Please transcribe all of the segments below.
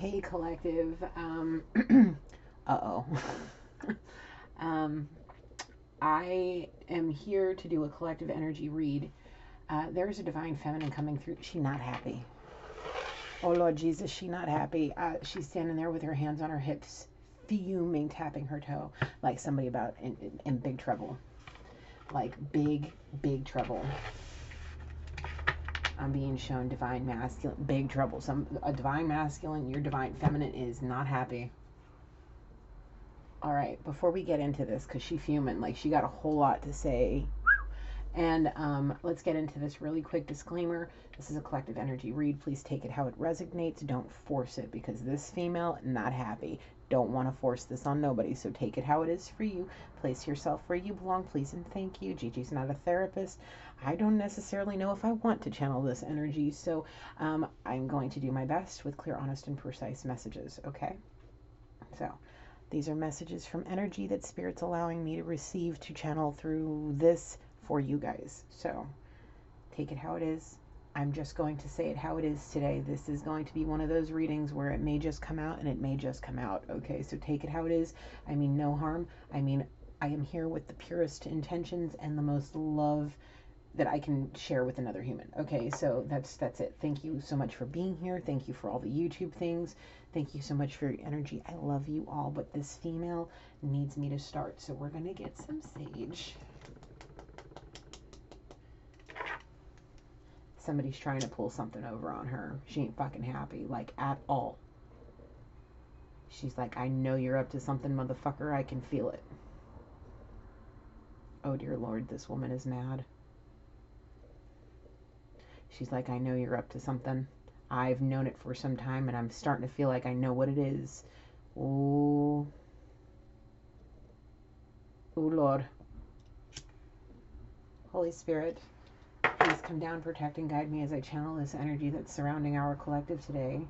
Hey, collective. Uh-oh. um, I am here to do a collective energy read. There's a divine feminine coming through. She not happy. Oh, Lord Jesus, she not happy. She's standing there with her hands on her hips, fuming, tapping her toe, like somebody about in big trouble. Like big trouble. I'm being shown divine masculine, big trouble. A divine masculine, your divine feminine is not happy. All right, before we get into this, because she's fuming, like she got a whole lot to say. And let's get into this really quick disclaimer. This is a collective energy read. Please take it how it resonates. Don't force it, because this female, not happy. Don't want to force this on nobody. So take it how it is for you. Place yourself where you belong, please and thank you. Gigi's not a therapist. I don't necessarily know if I want to channel this energy. So I'm going to do my best with clear, honest, and precise messages. Okay? So these are messages from energy that Spirit's allowing me to receive to channel through this for you guys. So take it how it is. I'm just going to say it how it is today. This is going to be one of those readings where it may just come out and it may just come out. Okay, so take it how it is. I mean no harm. I mean, I am here with the purest intentions and the most love that I can share with another human. Okay, so that's it. Thank you so much for being here. Thank you for all the YouTube things. Thank you so much for your energy. I love you all, but this female needs me to start. So we're going to get some sage. Somebody's trying to pull something over on her. She ain't fucking happy, like, at all. She's like, I know you're up to something, motherfucker. I can feel it. Oh, dear Lord, this woman is mad. She's like, I know you're up to something. I've known it for some time, and I'm starting to feel like I know what it is. Oh. Oh, Lord. Holy Spirit, please come down, protect, and guide me as I channel this energy that's surrounding our collective today.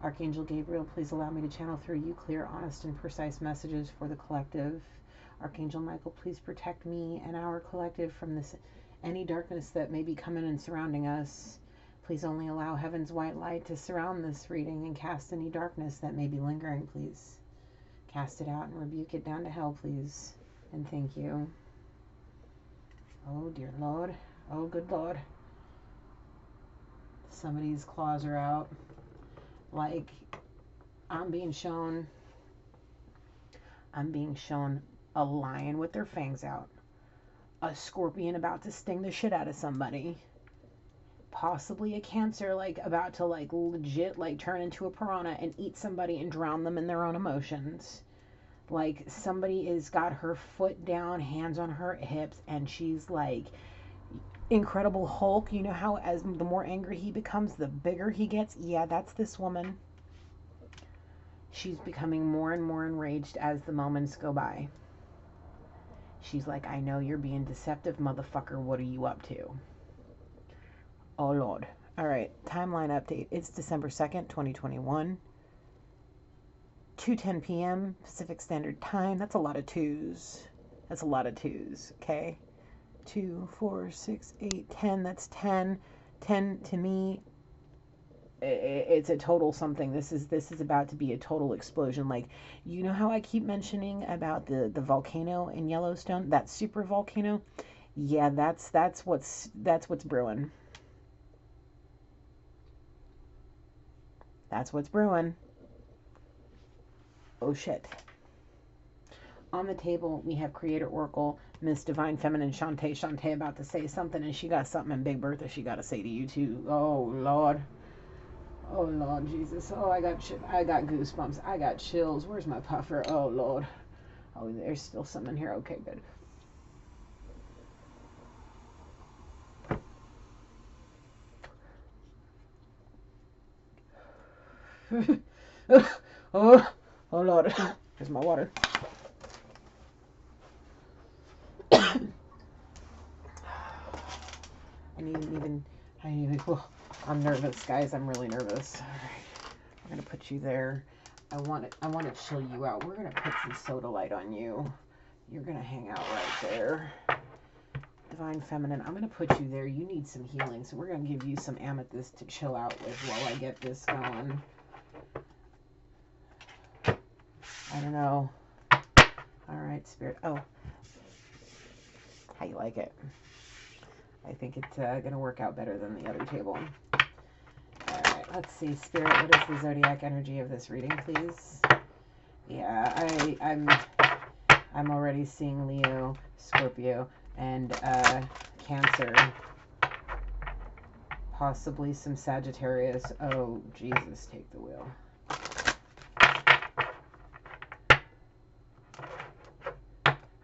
Archangel Gabriel, please allow me to channel through you clear, honest, and precise messages for the collective. Archangel Michael, please protect me and our collective from any darkness that may be coming and surrounding us. Please only allow heaven's white light to surround this reading and cast any darkness that may be lingering, please. Cast it out and rebuke it down to hell, please. And thank you. Oh, dear Lord. Oh, good Lord. Somebody's claws are out. Like, I'm being shown a lion with their fangs out. A scorpion about to sting the shit out of somebody. Possibly a cancer, like, about to, like, legit, like, turn into a piranha and eat somebody and drown them in their own emotions. Like, somebody has got her foot down, hands on her hips, and she's, like, Incredible Hulk. You know how as the more angry he becomes, the bigger he gets? Yeah, that's this woman. She's becoming more and more enraged as the moments go by. She's like, I know you're being deceptive, motherfucker. What are you up to? Oh, Lord. All right, timeline update. It's December 2nd, 2021. 2:10 p.m. Pacific Standard Time. That's a lot of twos. That's a lot of twos, okay? 2, 4, 6, 8, 10. That's 10. 10 to me, it's a total something. This is about to be a total explosion. Like, you know how I keep mentioning about the volcano in Yellowstone, that super volcano? Yeah, that's what's brewing. That's what's brewing. Oh shit. On the table, we have Creator Oracle, Miss Divine Feminine Shantae. Shantae about to say something, and she got something in Big Bertha she got to say to you too. Oh Lord. Oh Lord Jesus. Oh, I got goosebumps. I got chills. Where's my puffer? Oh Lord. Oh, there's still some in here. Okay, good. Oh Lord. Here's my water. I'm nervous, guys. I'm really nervous. All right, we're gonna put you there. I want to chill you out. We're gonna put some soda light on you. You're gonna hang out right there. Divine Feminine, I'm gonna put you there. You need some healing, so we're gonna give you some amethyst to chill out with while I get this going. Spirit. Oh, how you like it? I think it's going to work out better than the other table. All right, let's see. Spirit, what is the zodiac energy of this reading, please? Yeah, I'm already seeing Leo, Scorpio, and Cancer. Possibly some Sagittarius. Oh, Jesus, take the wheel.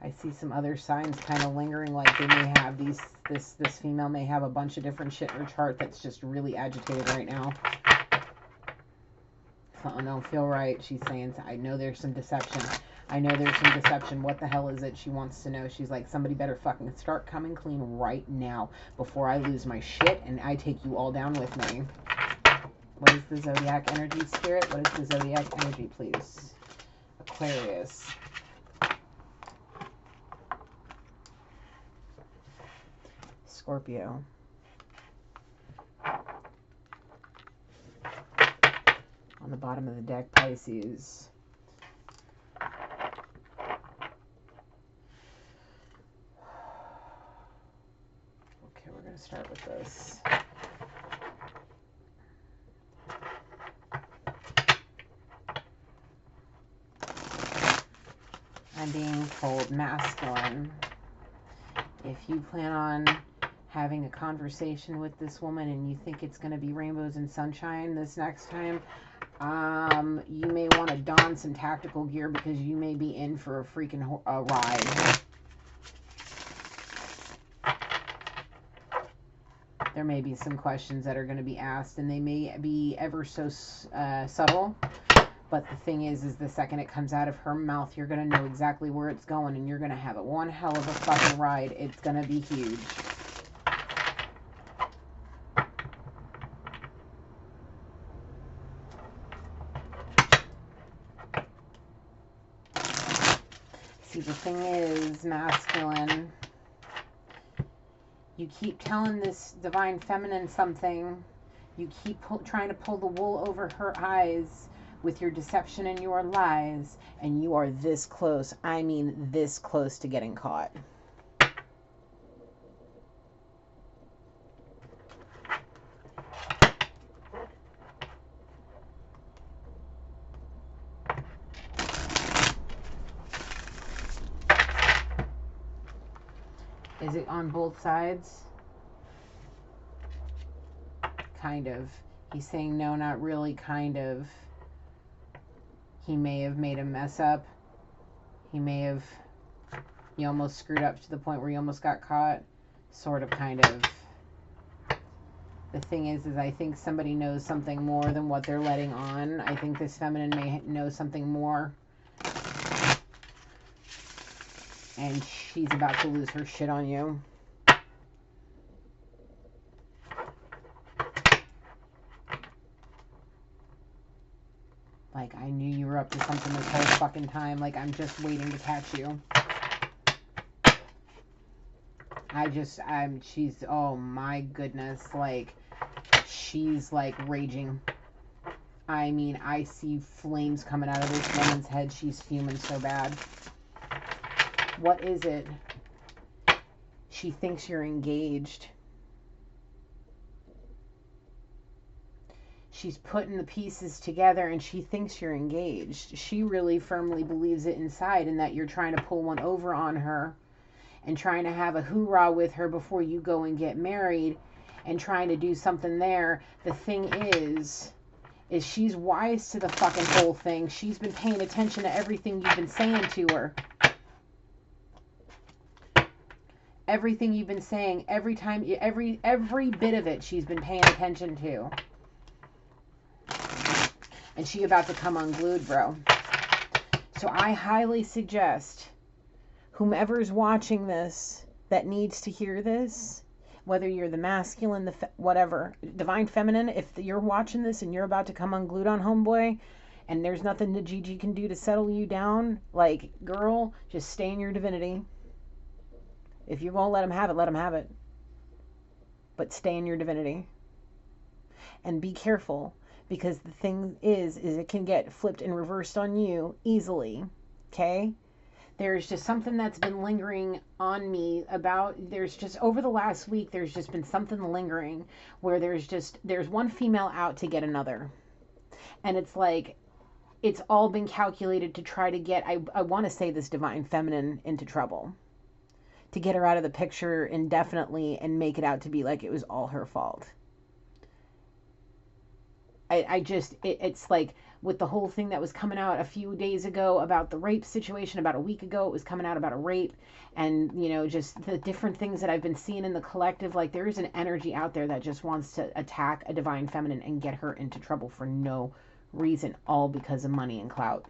I see some other signs kind of lingering, like they may have this female may have a bunch of different shit in her chart that's just really agitated right now. Something don't feel right. She's saying, I know there's some deception. I know there's some deception. What the hell is it? She wants to know. She's like, somebody better fucking start coming clean right now before I lose my shit and I take you all down with me. What is the zodiac energy, Spirit? What is the zodiac energy, please? Aquarius. Scorpio. On the bottom of the deck, Pisces. Okay, we're going to start with this. I'm being told masculine. If you plan on having a conversation with this woman and you think it's going to be rainbows and sunshine this next time, you may want to don some tactical gear because you may be in for a freaking ride. There may be some questions that are going to be asked, and they may be ever so subtle. But the thing is the second it comes out of her mouth, you're going to know exactly where it's going, and you're going to have one hell of a fucking ride. It's going to be huge. See, the thing is, masculine, you keep telling this divine feminine something. You keep trying to pull the wool over her eyes with your deception and your lies, and you are this close. I mean, this close to getting caught. Is it on both sides? Kind of. He's saying no, not really, kind of. He may have made a mess up. He almost screwed up to the point where he almost got caught. Sort of, kind of. The thing is I think somebody knows something more than what they're letting on. I think this feminine may know something more. And she's about to lose her shit on you. Like, I knew you were up to something this whole fucking time. Like, I'm just waiting to catch you. She's, oh my goodness. Like, she's like raging. I mean, I see flames coming out of this woman's head. She's fuming so bad. What is it? She thinks you're engaged. She's putting the pieces together and she thinks you're engaged. She really firmly believes it inside, and that you're trying to pull one over on her and trying to have a hoorah with her before you go and get married and trying to do something there. The thing is she's wise to the fucking whole thing. She's been paying attention to everything you've been saying to her. Everything you've been saying, every bit of it, she's been paying attention to. And she about to come unglued, bro. So I highly suggest whomever's watching this that needs to hear this, whether you're the masculine, whatever, divine feminine, if you're watching this and you're about to come unglued on homeboy and there's nothing that Gigi can do to settle you down, like, girl, just stay in your divinity. If you're going to let him have it, let him have it. But stay in your divinity. And be careful, because the thing is it can get flipped and reversed on you easily. Okay? There's just something that's been lingering on me about, there's just, over the last week, there's just been something lingering where there's one female out to get another. And it's like, it's all been calculated to try to get, I want to say, this divine feminine into trouble. To get her out of the picture indefinitely and make it out to be like it was all her fault. It's like with the whole thing that was coming out a few days ago about the rape situation, about a week ago, it was coming out about a rape, and, you know, just the different things that I've been seeing in the collective, like there is an energy out there that just wants to attack a divine feminine and get her into trouble for no reason, all because of money and clout.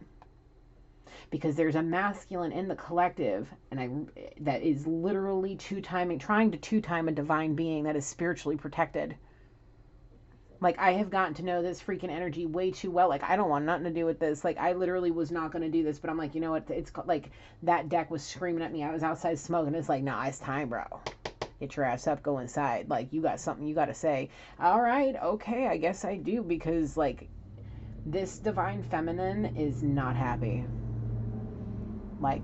Because there's a masculine in the collective, and that is literally trying to two-time a divine being that is spiritually protected. Like, I have gotten to know this freaking energy way too well. Like, I don't want nothing to do with this. Like, I literally was not going to do this, but I'm like, you know what? It's like that deck was screaming at me. I was outside smoking. It's like, nah, it's time, bro. Get your ass up, go inside. Like, you got something you got to say. All right, okay, I guess I do, because, like, this divine feminine is not happy. Like,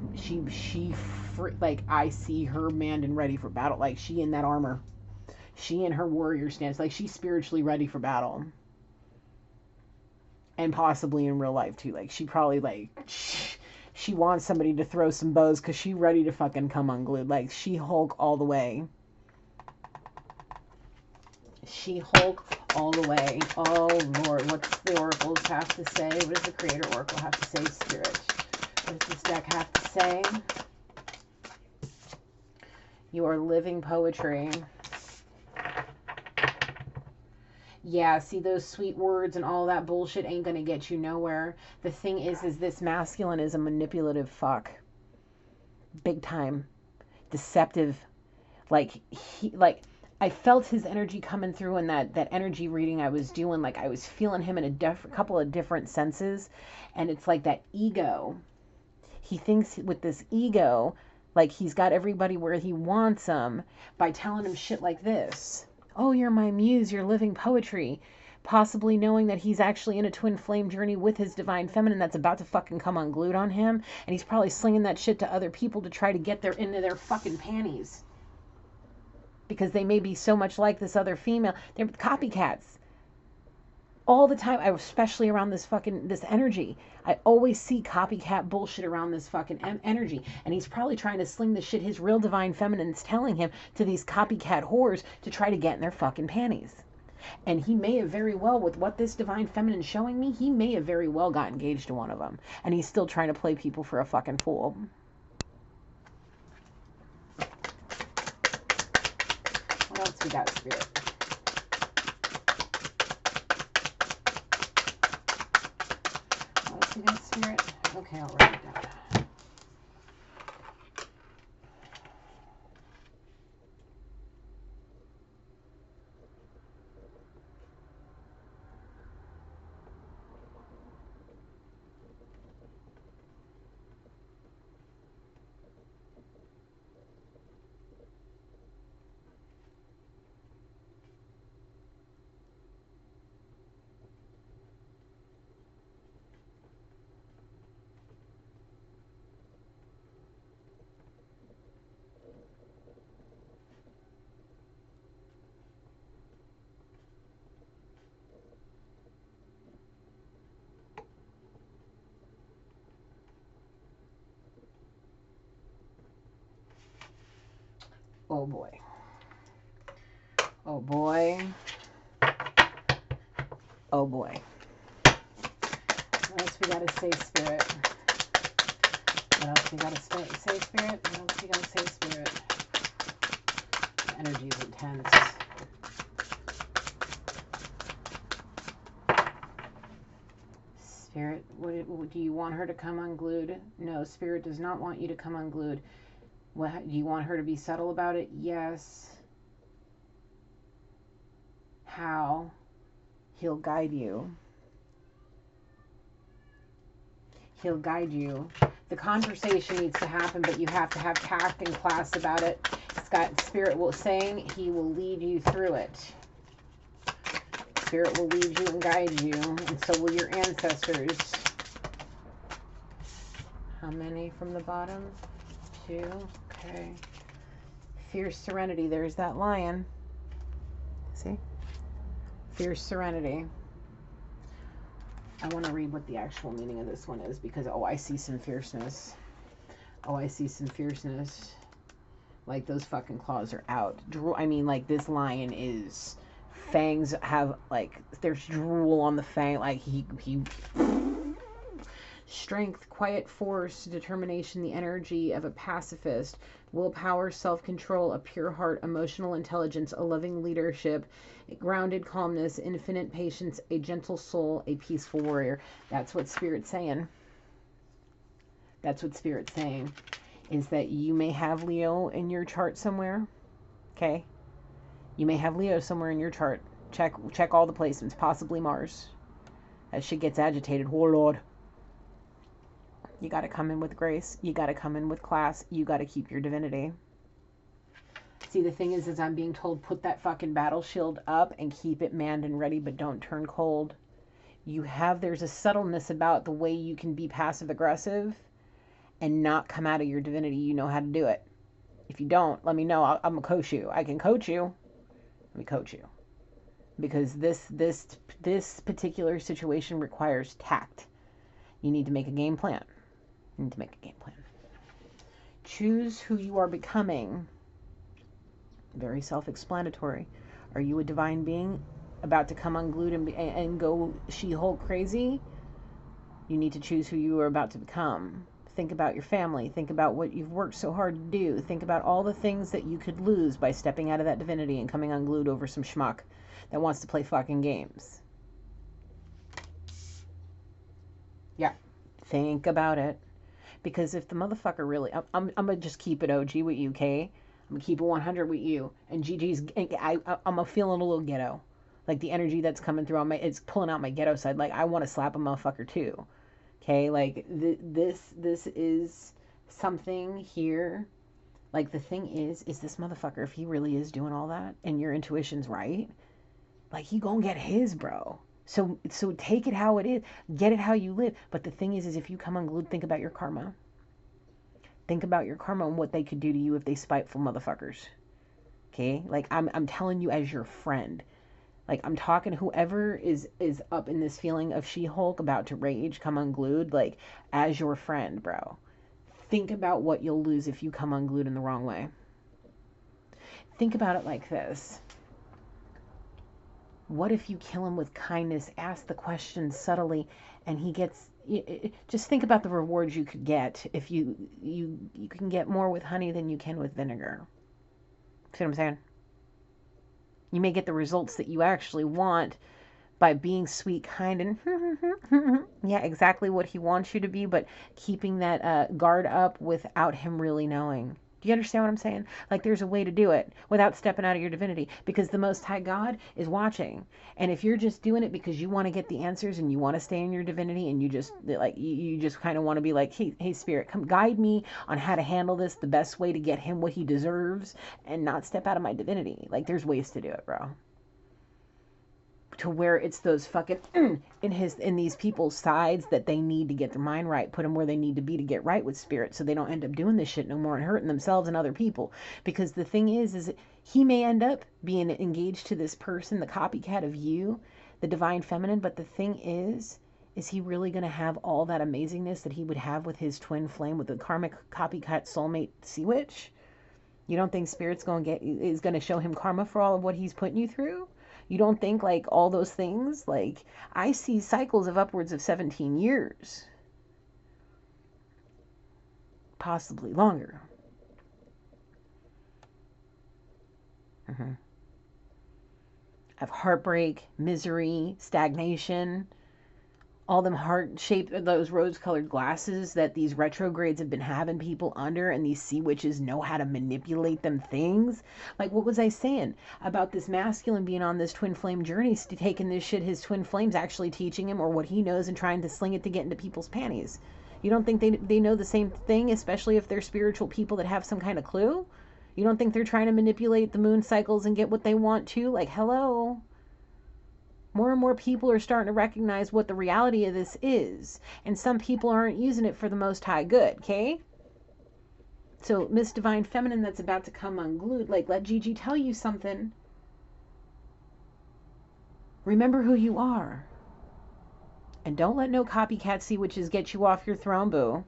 like, I see her manned and ready for battle. Like, she in that armor. She in her warrior stance. Like, she's spiritually ready for battle. And possibly in real life, too. Like, she probably, like, she wants somebody to throw some bows because she's ready to fucking come unglued. Like, she Hulk all the way. She Hulk all the way. Oh, Lord. What does the oracles have to say? What does the creator oracle have to say, Spirit? What does this deck have to say? You are living poetry. Yeah, see, those sweet words and all that bullshit ain't gonna get you nowhere. The thing is this masculine is a manipulative fuck. Big time. Deceptive. Like, I felt his energy coming through in that energy reading I was doing. Like, I was feeling him in a couple of different senses. And it's like that ego. He thinks with this ego, like he's got everybody where he wants them by telling him shit like this. Oh, you're my muse, you're living poetry. Possibly knowing that he's actually in a twin flame journey with his divine feminine that's about to fucking come unglued on him. And he's probably slinging that shit to other people to try to get into their fucking panties. Because they may be so much like this other female. They're copycats. All the time, especially around this energy. I always see copycat bullshit around this fucking energy. And he's probably trying to sling the shit his real divine feminine's telling him to these copycat whores to try to get in their fucking panties. And he may have very well, with what this divine feminine's showing me, he may have very well got engaged to one of them. And he's still trying to play people for a fucking fool. What else we got, Spirit? You got, Spirit? Okay, I'll write it down. Oh boy. Oh boy. Oh boy. What else we gotta say, Spirit? What else we gotta say, Spirit? What else we gotta say, Spirit? The energy is intense. Spirit, do you want her to come unglued? No, Spirit does not want you to come unglued. Do you want her to be subtle about it? Yes. How? He'll guide you. He'll guide you. The conversation needs to happen, but you have to have tact and class about it. Spirit will saying he will lead you through it. Spirit will lead you and guide you, and so will your ancestors. How many from the bottom? 2. Okay. Fierce serenity. There's that lion. See? Fierce serenity. I want to read what the actual meaning of this one is because, oh, I see some fierceness. Oh, I see some fierceness. Like, those fucking claws are out. I mean, like, this lion is... Fangs have, like, there's drool on the fang. Like, he strength, quiet force, determination, the energy of a pacifist, willpower, self-control, a pure heart, emotional intelligence, a loving leadership, a grounded calmness, infinite patience, a gentle soul, a peaceful warrior. That's what Spirit's saying. That's what Spirit's saying, is that you may have Leo in your chart somewhere, okay? You may have Leo somewhere in your chart. Check all the placements, possibly Mars. That shit gets agitated. Oh, Lord. You got to come in with grace. You got to come in with class. You got to keep your divinity. See, the thing is I'm being told, put that fucking battle shield up and keep it manned and ready, but don't turn cold. There's a subtleness about the way you can be passive-aggressive and not come out of your divinity. You know how to do it. If you don't, let me know. I'm going to coach you. I can coach you. Let me coach you. Because this particular situation requires tact. You need to make a game plan. You need to make a game plan. Choose who you are becoming. Very self-explanatory. Are you a divine being about to come unglued and go She-Hulk crazy? You need to choose who you are about to become. Think about your family. Think about what you've worked so hard to do. Think about all the things that you could lose by stepping out of that divinity and coming unglued over some schmuck that wants to play fucking games. Yeah. Think about it. Because if the motherfucker really... I'm going to just keep it OG with you, okay? I'm going to keep it 100 with you. And GG's... I'm feeling a little ghetto. Like, the energy that's coming through it's pulling out my ghetto side. Like, I want to slap a motherfucker too. Okay? Like, this is something here. Like, the thing is this motherfucker, if he really is doing all that, and your intuition's right, like, he gonna get his, bro. So take it how it is. Get it how you live. But the thing is if you come unglued, think about your karma. Think about your karma and what they could do to you if they spiteful motherfuckers. Okay? Like, I'm telling you as your friend. Like, I'm talking whoever is up in this feeling of She-Hulk about to rage, come unglued, like, as your friend, bro. Think about what you'll lose if you come unglued in the wrong way. Think about it like this. What if you kill him with kindness, ask the question subtly, and he gets... Just think about the rewards you could get if you can get more with honey than you can with vinegar. See what I'm saying? You may get the results that you actually want by being sweet, kind, and yeah, exactly what he wants you to be, but keeping that guard up without him really knowing. Do you understand what I'm saying? Like, there's a way to do it without stepping out of your divinity, because the Most High God is watching. And if you're just doing it because you want to get the answers and you want to stay in your divinity, and you just like you just kind of want to be like, hey Spirit, come guide me on how to handle this the best way to get him what he deserves and not step out of my divinity. Like, there's ways to do it, bro. To where it's those fucking in these people's sides that they need to get their mind right, put them where they need to be to get right with Spirit, so they don't end up doing this shit no more and hurting themselves and other people. Because the thing is he may end up being engaged to this person, the copycat of you, the divine feminine, but the thing is he really going to have all that amazingness that he would have with his twin flame, with the karmic copycat soulmate sea witch? You don't think Spirit's going to show him karma for all of what he's putting you through? You don't think, like, all those things? Like, I see cycles of upwards of 17 years. Possibly longer. Of heartbreak, misery, stagnation, all them heart-shaped, those rose-colored glasses that these retrogrades have been having people under, and these sea witches know how to manipulate them things. Like, what was I saying about this masculine being on this twin flame journey, taking this shit his twin flame's actually teaching him, or what he knows, and trying to sling it to get into people's panties? You don't think they know the same thing, especially if they're spiritual people that have some kind of clue? You don't think they're trying to manipulate the moon cycles and get what they want to? Like, hello? More and more people are starting to recognize what the reality of this is. And some people aren't using it for the most high good, okay? So Miss Divine Feminine that's about to come unglued, like, let Gigi tell you something. Remember who you are. And don't let no copycat sea witches get you off your throne, boo.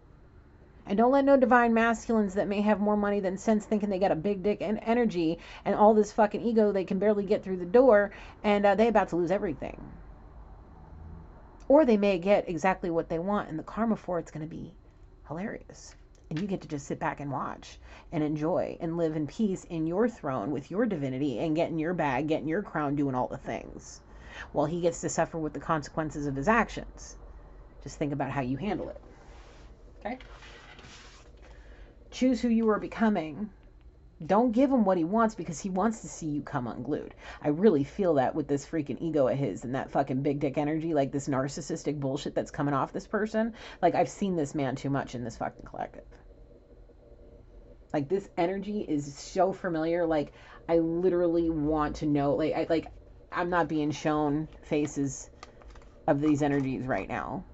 And don't let no divine masculines that may have more money than sense thinking they got a big dick and energy and all this fucking ego they can barely get through the door and they about to lose everything. Or they may get exactly what they want and the karma for it's going to be hilarious. And you get to just sit back and watch and enjoy and live in peace in your throne with your divinity and getting your bag, getting your crown, doing all the things. While he gets to suffer with the consequences of his actions. Just think about how you handle it. Okay? Choose who you are becoming. Don't give him what he wants because he wants to see you come unglued. I really feel that with this freaking ego of his and that fucking big dick energy, like this narcissistic bullshit that's coming off this person. Like, I've seen this man too much in this fucking collective. Like, this energy is so familiar. Like, I literally want to know. I'm not being shown faces of these energies right now.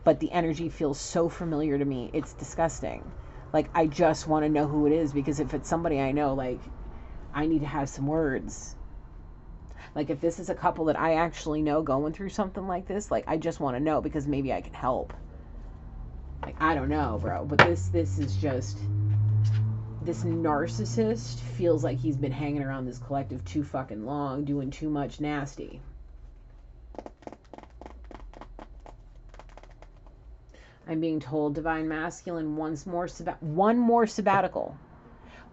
But the energy feels so familiar to me. It's disgusting. Like, I just want to know who it is, because if it's somebody I know, like, I need to have some words. Like, if this is a couple that I actually know going through something like this, like, I just want to know because maybe I can help. Like, I don't know, bro. But this is just... This narcissist feels like he's been hanging around this collective too fucking long, doing too much nasty. I'm being told, Divine Masculine, one more sabbatical,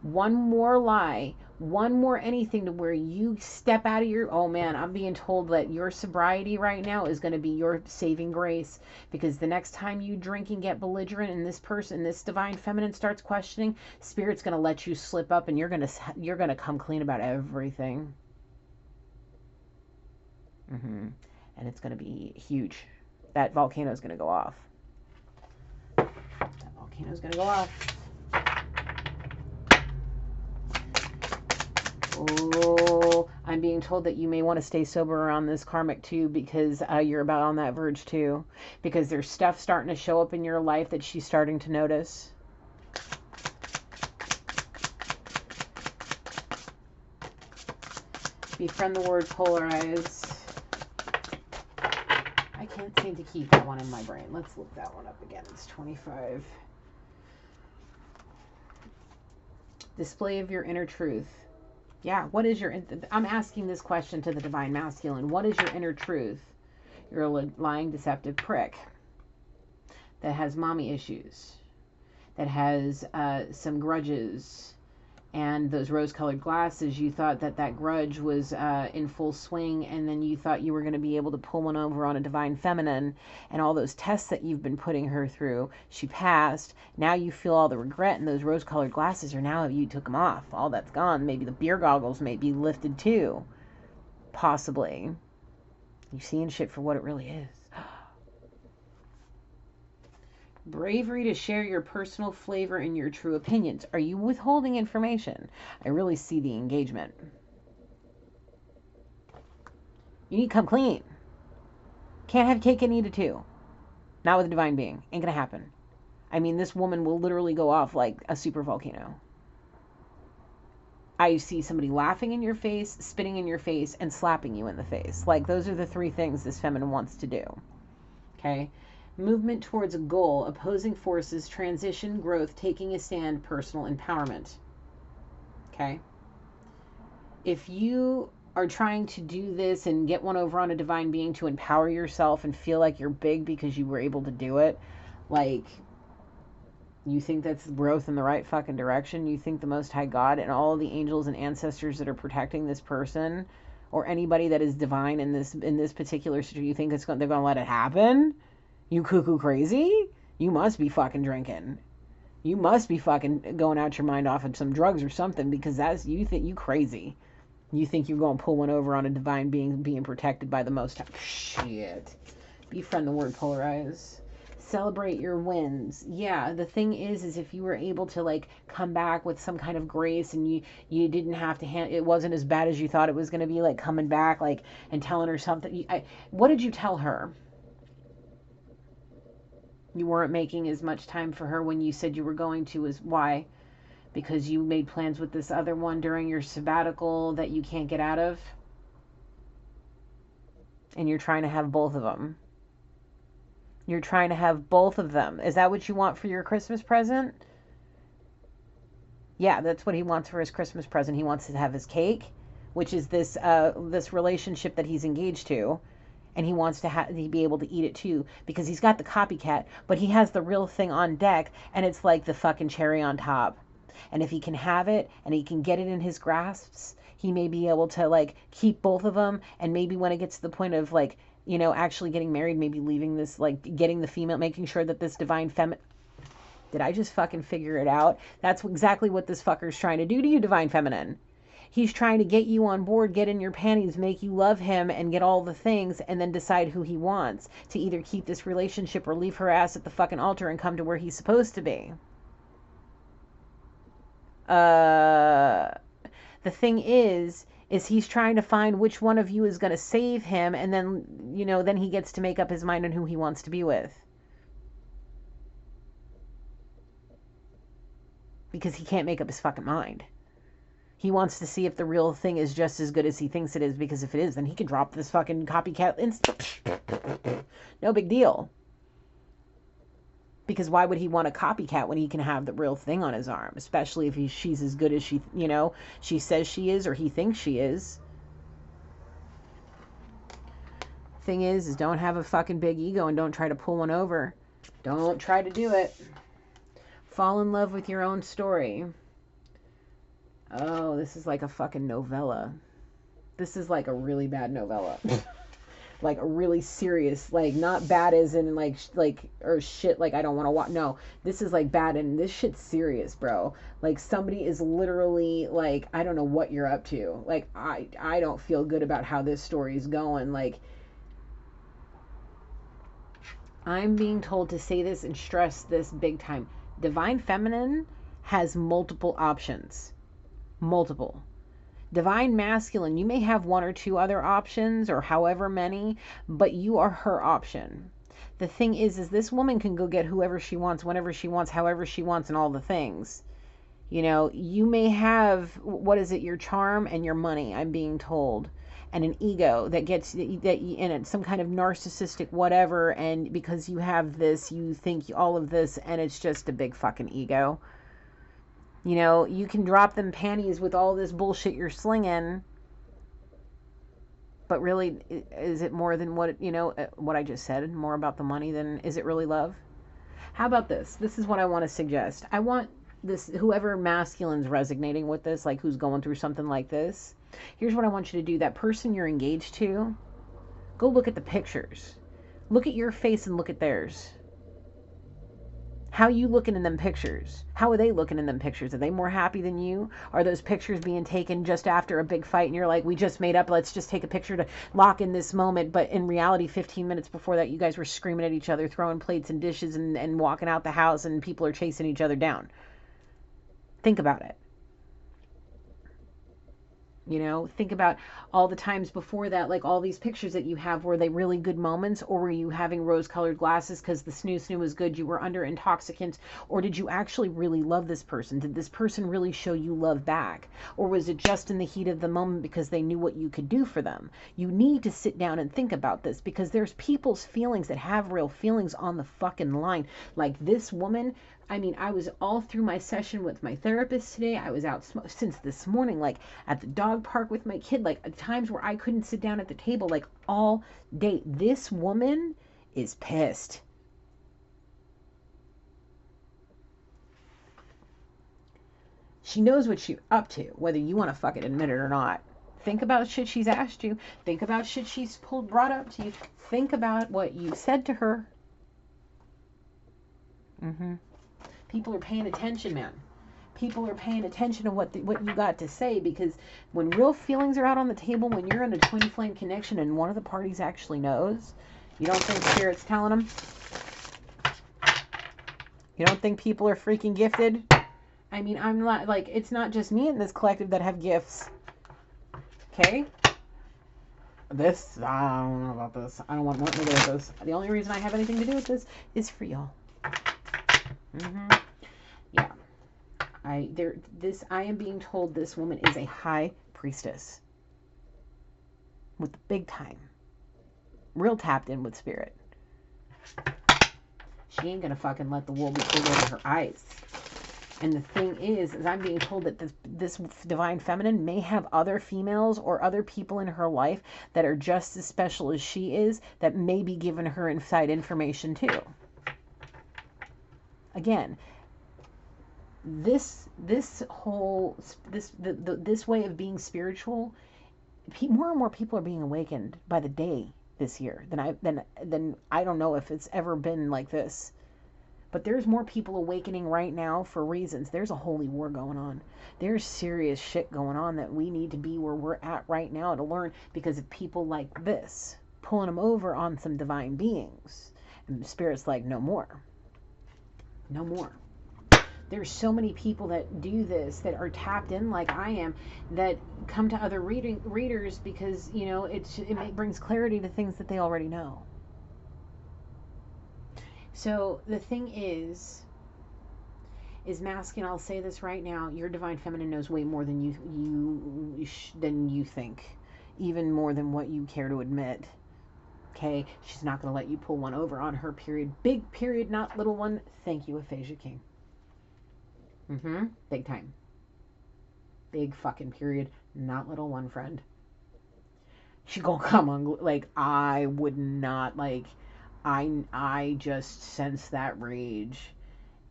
one more lie, one more anything to where you step out of your... Oh man, I'm being told that your sobriety right now is going to be your saving grace, because the next time you drink and get belligerent and this Divine Feminine starts questioning, Spirit's going to let you slip up and you're going to come clean about everything. And it's going to be huge. That volcano is going to go off. That volcano is going to go off. Oh, I'm being told that you may want to stay sober around this karmic too, because you're about on that verge too. Because there's stuff starting to show up in your life that she's starting to notice. Befriend the word polarize. I can't seem to keep that one in my brain. Let's look that one up again. It's 25. Display of your inner truth. Yeah, what is your... I'm asking this question to the Divine Masculine. What is your inner truth? You're a lying, deceptive prick that has mommy issues, that has some grudges, and those rose-colored glasses. You thought that grudge was in full swing, and then you thought you were going to be able to pull one over on a Divine Feminine, and all those tests that you've been putting her through, she passed. Now you feel all the regret, and those rose-colored glasses are now, you took them off. All that's gone. Maybe the beer goggles may be lifted too. Possibly. You're seeing shit for what it really is. Bravery to share your personal flavor and your true opinions. Are you withholding information? I really see the engagement. You need to come clean. Can't have cake and eat it too. Not with a divine being. Ain't gonna happen. I mean, this woman will literally go off like a super volcano. I see somebody laughing in your face, spitting in your face, and slapping you in the face. Like, those are the three things this feminine wants to do. Okay? Movement towards a goal, opposing forces, transition, growth, taking a stand, personal empowerment. Okay? If you are trying to do this and get one over on a divine being to empower yourself and feel like you're big because you were able to do it, like, you think that's growth in the right fucking direction? You think the Most High God and all the angels and ancestors that are protecting this person, or anybody that is divine in this particular situation, you think they're gonna let it happen? You cuckoo crazy? You must be fucking drinking. You must be fucking going out your mind off of some drugs or something, because you think you crazy. You think you're going to pull one over on a divine being being protected by the Most High. Shit. Befriend the word polarize. Celebrate your wins. Yeah, the thing is if you were able to like come back with some kind of grace, and you didn't have to it wasn't as bad as you thought it was going to be, like coming back like and telling her something. What did you tell her? You weren't making as much time for her when you said you were going to. Is why? Because you made plans with this other one during your sabbatical that you can't get out of, and you're trying to have both of them. You're trying to have both of them. Is that what you want for your Christmas present? Yeah, that's what he wants for his Christmas present. He wants to have his cake, which is this this relationship that he's engaged to, and he wants to be able to eat it too, because he's got the copycat, but he has the real thing on deck, and it's like the fucking cherry on top. And if he can have it and he can get it in his grasps, he may be able to like keep both of them, and maybe when it gets to the point of like, you know, actually getting married, maybe leaving this, like getting the female, making sure that this divine feminine, did I just fucking figure it out? That's exactly what this fucker's trying to do to you, divine feminine. He's trying to get you on board, get in your panties, make you love him and get all the things, and then decide who he wants to either keep this relationship or leave her ass at the fucking altar and come to where he's supposed to be. The thing is he's trying to find which one of you is going to save him, and then, you know, then he gets to make up his mind on who he wants to be with. Because he can't make up his fucking mind. He wants to see if the real thing is just as good as he thinks it is, because if it is, then he can drop this fucking copycat no big deal. Because why would he want a copycat when he can have the real thing on his arm? Especially if she's as good as she, you know, she says she is, or he thinks she is. Thing is don't have a fucking big ego and don't try to pull one over. Don't try to do it. Fall in love with your own story. Oh, this is like a fucking novella. This is like a really bad novella. Like a really serious, like not bad as in like or shit like I don't want to watch. No, this is like bad, and this shit's serious, bro. Like somebody is literally like, I don't know what you're up to. Like I don't feel good about how this story is going. Like I'm being told to say this and stress this big time. Divine feminine has multiple options. Multiple. Divine masculine, you may have one or two other options or however many, but you are her option. The thing is this woman can go get whoever she wants, whenever she wants, however she wants, and all the things. You know, you may have, what is it, your charm and your money, I'm being told, and an ego that gets, and it's some kind of narcissistic whatever, and because you have this, you think all of this, and it's just a big fucking ego. You know, you can drop them panties with all this bullshit you're slinging, but really, is it more than what, you know, what I just said, more about the money than, is it really love? How about this? This is what I want to suggest. I want this, whoever masculine's resonating with this, like who's going through something like this, here's what I want you to do. That person you're engaged to, go look at the pictures. Look at your face and look at theirs. How are you looking in them pictures? How are they looking in them pictures? Are they more happy than you? Are those pictures being taken just after a big fight and you're like, we just made up, let's just take a picture to lock in this moment, but in reality 15 minutes before that you guys were screaming at each other, throwing plates and dishes and walking out the house, and people are chasing each other down. Think about it. You know, think about all the times before that, like all these pictures that you have, were they really good moments, or were you having rose-colored glasses because the snoo was good, you were under intoxicants, or did you actually really love this person? Did this person really show you love back? Or was it just in the heat of the moment because they knew what you could do for them? You need to sit down and think about this, because there's people's feelings that have real feelings on the fucking line. Like this woman, I mean, I was all through my session with my therapist today. I was out since this morning, like at the dog park with my kid, like at times where I couldn't sit down at the table, like all day. This woman is pissed. She knows what she's up to, whether you want to fucking admit it or not. Think about shit she's asked you. Think about shit she's brought up to you. Think about what you said to her. People are paying attention, man. People are paying attention to what you got to say, because when real feelings are out on the table, when you're in a twin flame connection and one of the parties actually knows, you don't think Spirit's telling them? You don't think people are freaking gifted? I mean, I'm not, like, it's not just me in this collective that have gifts. Okay? This, I don't know about this. I don't want nothing to do with this. The only reason I have anything to do with this is for y'all. Yeah. I am being told this woman is a high priestess. With big time. Real tapped in with spirit. She ain't gonna fucking let the wool be pulled over her eyes. And the thing is I'm being told that this divine feminine may have other females or other people in her life that are just as special as she is, that may be giving her inside information too. Again, this way of being spiritual, more and more people are being awakened by the day this year than I don't know if it's ever been like this. But there's more people awakening right now for reasons. There's a holy war going on. There's serious shit going on that we need to be where we're at right now to learn, because of people like this pulling them over on some divine beings. And Spirit's like, no more. No more. There's so many people that do this, that are tapped in like I am, that come to other readers because, you know, it brings clarity to things that they already know. So the thing is masculine, I'll say this right now, your divine feminine knows way more than you think, even more than what you care to admit. Okay, she's not going to let you pull one over on her period. Big period, not little one. Thank you, Aphasia King. Big time. Big fucking period, not little one, friend. She gonna come on, like, I would not, like, I just sense that rage,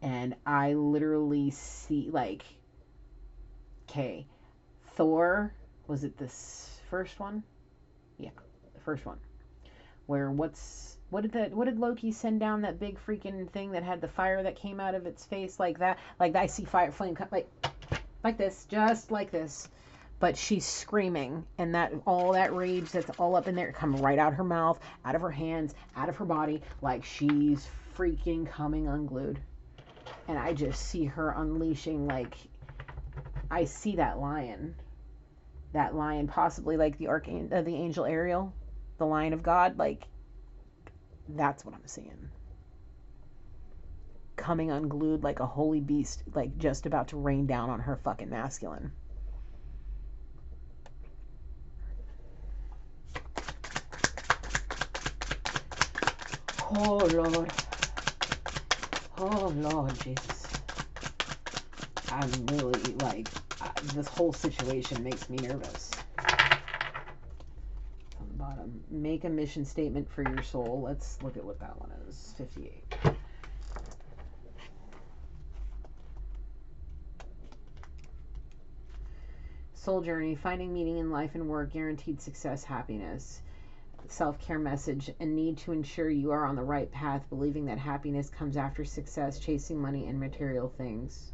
and I literally see, like, okay, Thor, was it this first one? Yeah, the first one. Where what did Loki send down, that big freaking thing that had the fire that came out of its face like that? Like, I see fire flame like this, just like this. But she's screaming, and that all that rage that's all up in there coming right out her mouth, out of her hands, out of her body, like she's freaking coming unglued. And I just see her unleashing, like, I see that lion, possibly like the angel Ariel, the Lion of God, like, that's what I'm seeing. Coming unglued like a holy beast, like just about to rain down on her fucking masculine. Oh, Lord. Oh, Lord, Jesus. I'm really, like, this whole situation makes me nervous. On the bottom, make a mission statement for your soul. Let's look at what that one is. 58. Soul journey, finding meaning in life and work, guaranteed success, happiness. Self-care message, a need to ensure you are on the right path, believing that happiness comes after success, chasing money and material things.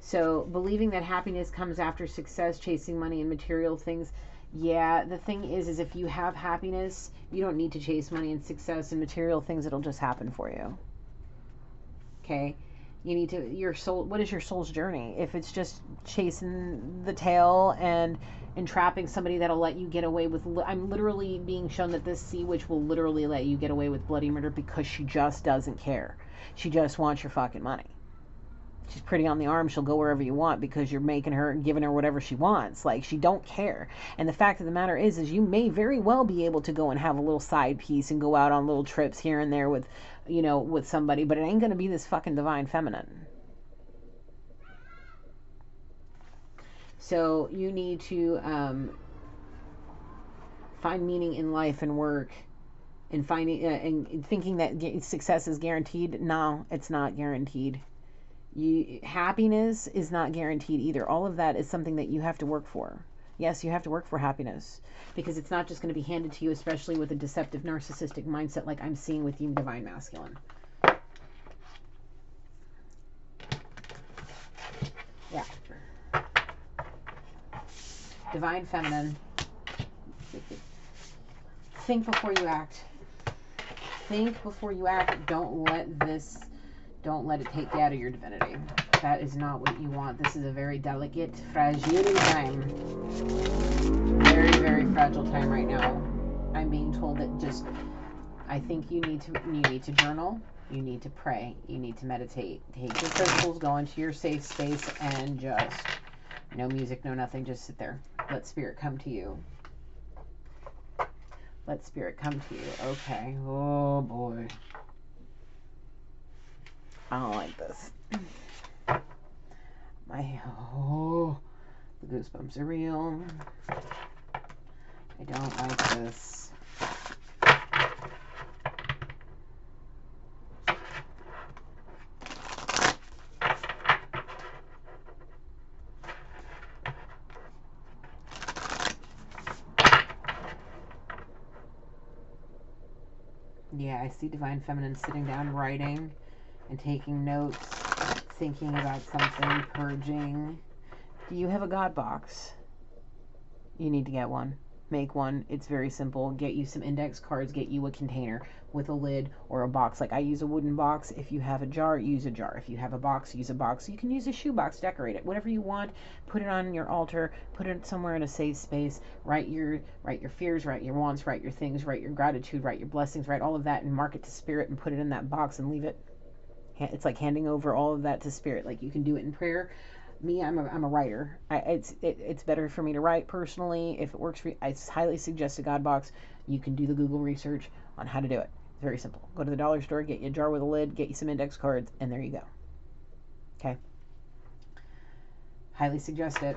So believing that happiness comes after success, chasing money and material things. Yeah, the thing is if you have happiness, you don't need to chase money and success and material things. It'll just happen for you. Okay? You need to, your soul, what is your soul's journey? If it's just chasing the tail and entrapping somebody that'll let you get away with, I'm literally being shown that this sea witch will literally let you get away with bloody murder because she just doesn't care. She just wants your fucking money. She's pretty on the arm. She'll go wherever you want because you're making her, giving her whatever she wants. Like, she don't care. And the fact of the matter is you may very well be able to go and have a little side piece and go out on little trips here and there with, you know, with somebody, but it ain't going to be this fucking divine feminine. So you need to find meaning in life and work, and finding and thinking that success is guaranteed. No, it's not guaranteed. Happiness is not guaranteed either. All of that is something that you have to work for. Yes, you have to work for happiness, because it's not just going to be handed to you, especially with a deceptive narcissistic mindset like I'm seeing with you, divine masculine. Yeah. Divine feminine. Think before you act. think before you act. Don't let it take you out of your divinity. That is not what you want. This is a very delicate, fragile time. Very, very fragile time right now. I'm being told that just, I think you need to journal. You need to pray. You need to meditate. Take your crystals, go into your safe space, and just, no music, no nothing. Just sit there. Let spirit come to you. Let spirit come to you. Okay. Oh, boy. I don't like this. The goosebumps are real. I don't like this. Yeah, I see Divine Feminine sitting down, writing and taking notes, thinking about something, purging. Do you have a God box? You need to get one. Make one. It's very simple. Get you some index cards. Get you a container with a lid or a box. Like I use a wooden box. If you have a jar, use a jar. If you have a box, use a box. You can use a shoe box. Decorate it. Whatever you want. Put it on your altar. Put it somewhere in a safe space. Write your fears. Write your wants. Write your things. Write your gratitude. Write your blessings. Write all of that and mark it to spirit and put it in that box and leave it. It's like handing over all of that to spirit. Like you can do it in prayer. Me, I'm a writer. It's better for me to write personally. If it works for you, I highly suggest a God box. You can do the Google research on how to do it. It's very simple. Go to the dollar store, get you a jar with a lid, get you some index cards, and there you go. Okay. Highly suggest it.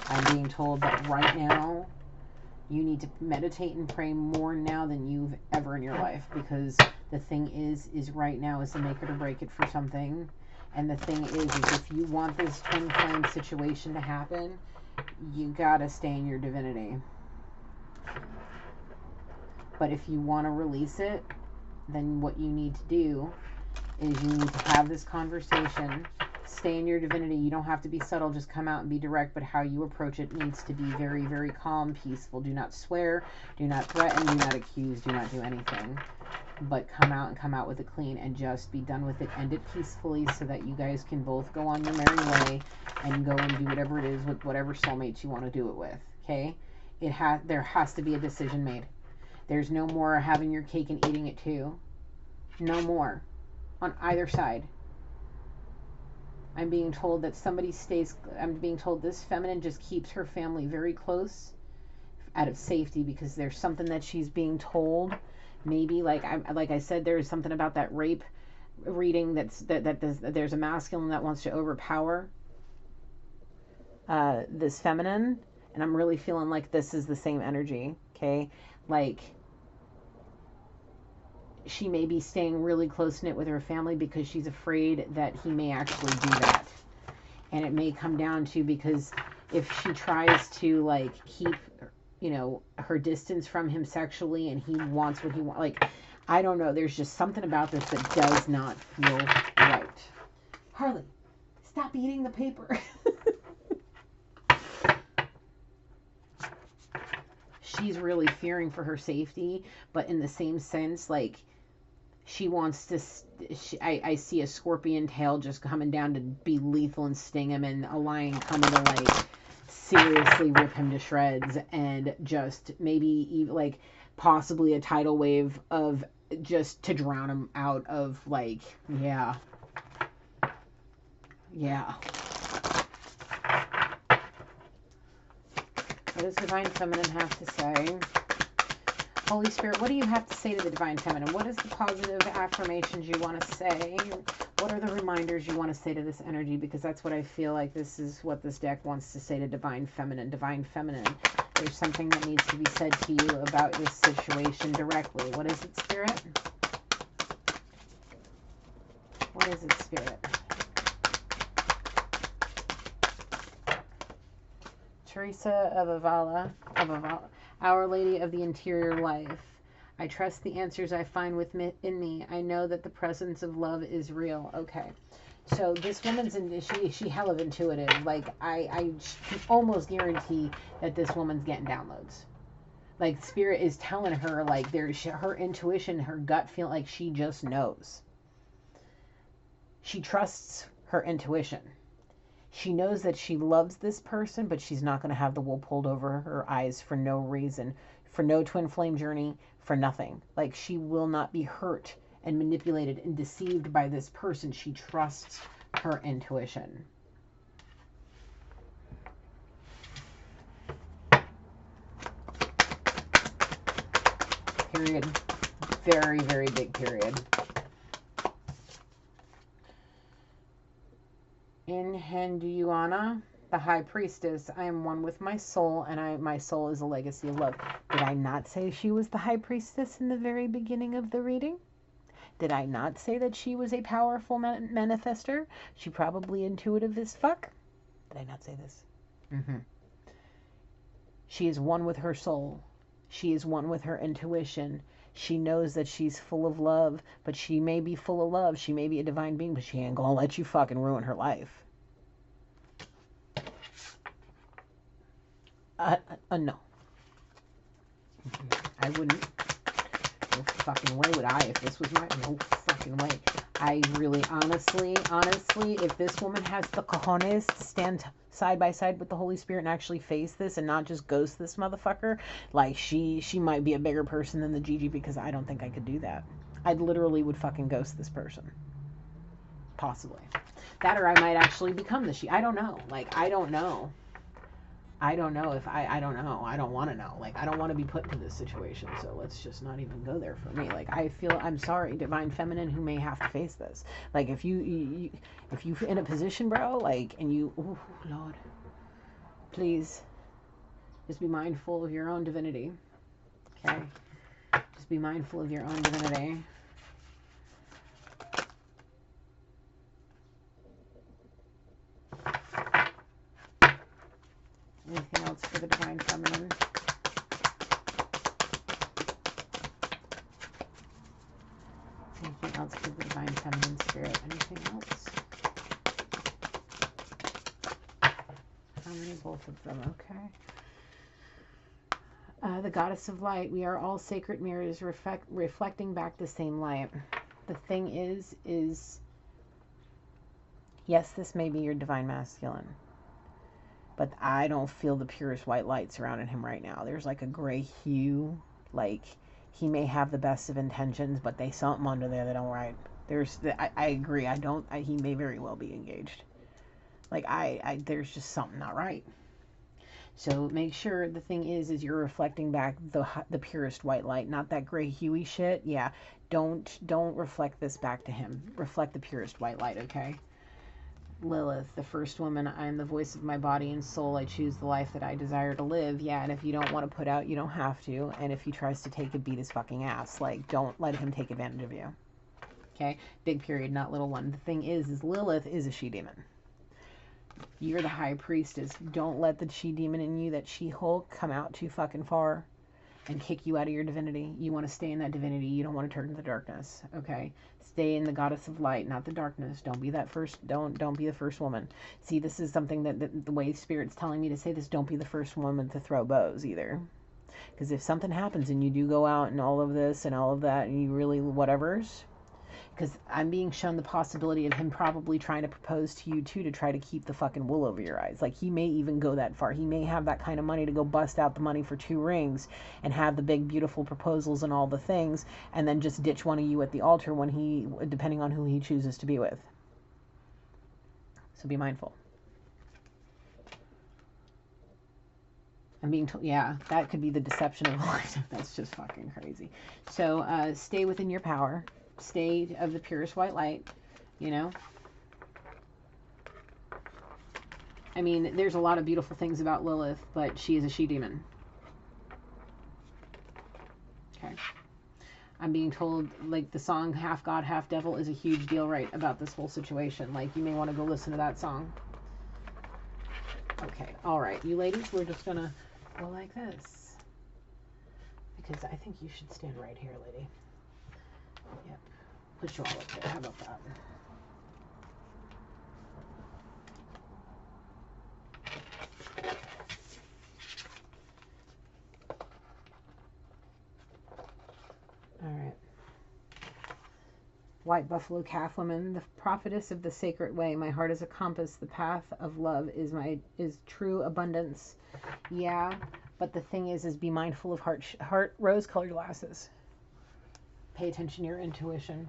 I'm being told that right now you need to meditate and pray more now than you've ever in your life, because the thing is right now is the make it or break it for something. And the thing is if you want this twin flame situation to happen, you gotta stay in your divinity. But if you want to release it, then what you need to do is you need to have this conversation. Stay in your divinity. You don't have to be subtle. Just come out and be direct. But how you approach it needs to be very, very calm, peaceful. Do not swear. Do not threaten. Do not accuse. Do not do anything. But come out with it clean and just be done with it. End it peacefully so that you guys can both go on your merry way and go and do whatever it is with whatever soulmates you want to do it with. Okay? There has to be a decision made. There's no more having your cake and eating it too. No more. On either side. I'm being told that I'm being told this feminine just keeps her family very close out of safety because there's something that she's being told. Maybe like I said, there's something about that rape reading there's a masculine that wants to overpower this feminine, and I'm really feeling like this is the same energy. Okay, like she may be staying really close-knit with her family because she's afraid that he may actually do that. And it may come down to, because if she tries to like keep, her distance from him sexually and he wants what he wants, like, I don't know, there's just something about this that does not feel right. Harley, stop eating the paper. She's really fearing for her safety, but in the same sense, like, she wants to, I see a scorpion tail just coming down to be lethal and sting him, and a lion coming to, like, seriously rip him to shreds, and just maybe even, like, possibly a tidal wave of just to drown him out of, like, yeah. What does Divine Feminine have to say? Holy Spirit, what do you have to say to the Divine Feminine? What is the positive affirmations you want to say? What are the reminders you want to say to this energy? Because that's what I feel like this is what this deck wants to say to Divine Feminine. Divine Feminine, there's something that needs to be said to you about this situation directly. What is it, Spirit? What is it, Spirit? Teresa of Avila, Our Lady of the Interior Life. I trust the answers I find within me. I know that the presence of love is real. Okay. So this woman's, she hell of intuitive. Like, I almost guarantee that this woman's getting downloads. Like, Spirit is telling her, like, there's her intuition, her gut feel, like she just knows. She trusts her intuition. She knows that she loves this person, but she's not going to have the wool pulled over her eyes for no reason, for no twin flame journey, for nothing. Like, she will not be hurt and manipulated and deceived by this person. She trusts her intuition. Period. Very, very big period. In Hinduana, the high priestess, I am one with my soul, and my soul is a legacy of love. Did I not say she was the high priestess in the very beginning of the reading? Did I not say that she was a powerful manifester? She probably intuitive as fuck? Did I not say this? She is one with her soul. She is one with her intuition. She knows that she's full of love, but she may be full of love. She may be a divine being, but she ain't gonna let you fucking ruin her life. No. I wouldn't. No fucking way would I if this was my... No fucking way. I really, honestly, if this woman has the cojones to stand side by side with the Holy Spirit and actually face this and not just ghost this motherfucker, like, she might be a bigger person than the Gigi, because I don't think I could do that. I literally would fucking ghost this person. Possibly. That, or I might actually become the she. I don't know. Like, I don't know. I don't know if I don't know. I don't want to know. Like, I don't want to be put into this situation. So let's just not even go there for me. Like, I feel, I'm sorry, divine feminine, who may have to face this. Like, if you in a position, bro, like, and you, oh Lord, please, just be mindful of your own divinity. Okay, just be mindful of your own divinity. Anything else for the divine feminine? Anything else for the divine feminine spirit? Anything else? How many? Both of them. Okay. The goddess of light. We are all sacred mirrors reflecting back the same light. The thing is, yes, this may be your divine masculine, but I don't feel the purest white light surrounding him right now. There's like a gray hue. Like, he may have the best of intentions, but there's something under there that don't right. I agree. He may very well be engaged. Like, there's just something not right. So make sure, the thing is you're reflecting back the purest white light, not that gray huey shit. Yeah. Don't reflect this back to him. Reflect the purest white light, okay? Lilith, the first woman, I am the voice of my body and soul. I choose the life that I desire to live. Yeah, and if you don't want to put out, you don't have to. And if he tries to take it, beat his fucking ass. Like, don't let him take advantage of you. Okay? Big period, not little one. The thing is Lilith is a she-demon. You're the high priestess. Don't let the she-demon in you, that she-hulk, come out too fucking far and kick you out of your divinity. You want to stay in that divinity. You don't want to turn to the darkness. Okay? Stay in the goddess of light, not the darkness. Don't be that first. Don't be the first woman. See, this is something that the way Spirit's telling me to say this. Don't be the first woman to throw bows either. Because if something happens and you do go out and all of this and all of that, and you really whatever's, because I'm being shown the possibility of him probably trying to propose to you too, to try to keep the fucking wool over your eyes. Like, he may even go that far. He may have that kind of money to go bust out the money for 2 rings and have the big beautiful proposals and all the things, and then just ditch one of you at the altar when he, depending on who he chooses to be with. So be mindful. I'm being told, yeah, that could be the deception of life. That's just fucking crazy. So stay within your power. Stay of the purest white light, you know. I mean, there's a lot of beautiful things about Lilith, but she is a she-demon. Okay. I'm being told, like, the song Half God, Half Devil is a huge deal, right, about this whole situation. Like, you may want to go listen to that song. Okay, all right. You ladies, we're just going to go like this. Because I think you should stand right here, lady. Yep. Put you all up there. How about that? White buffalo calf woman, the prophetess of the sacred way. My heart is a compass. The path of love is true abundance. Yeah, but the thing is be mindful of heart rose-colored glasses. Pay attention to your intuition.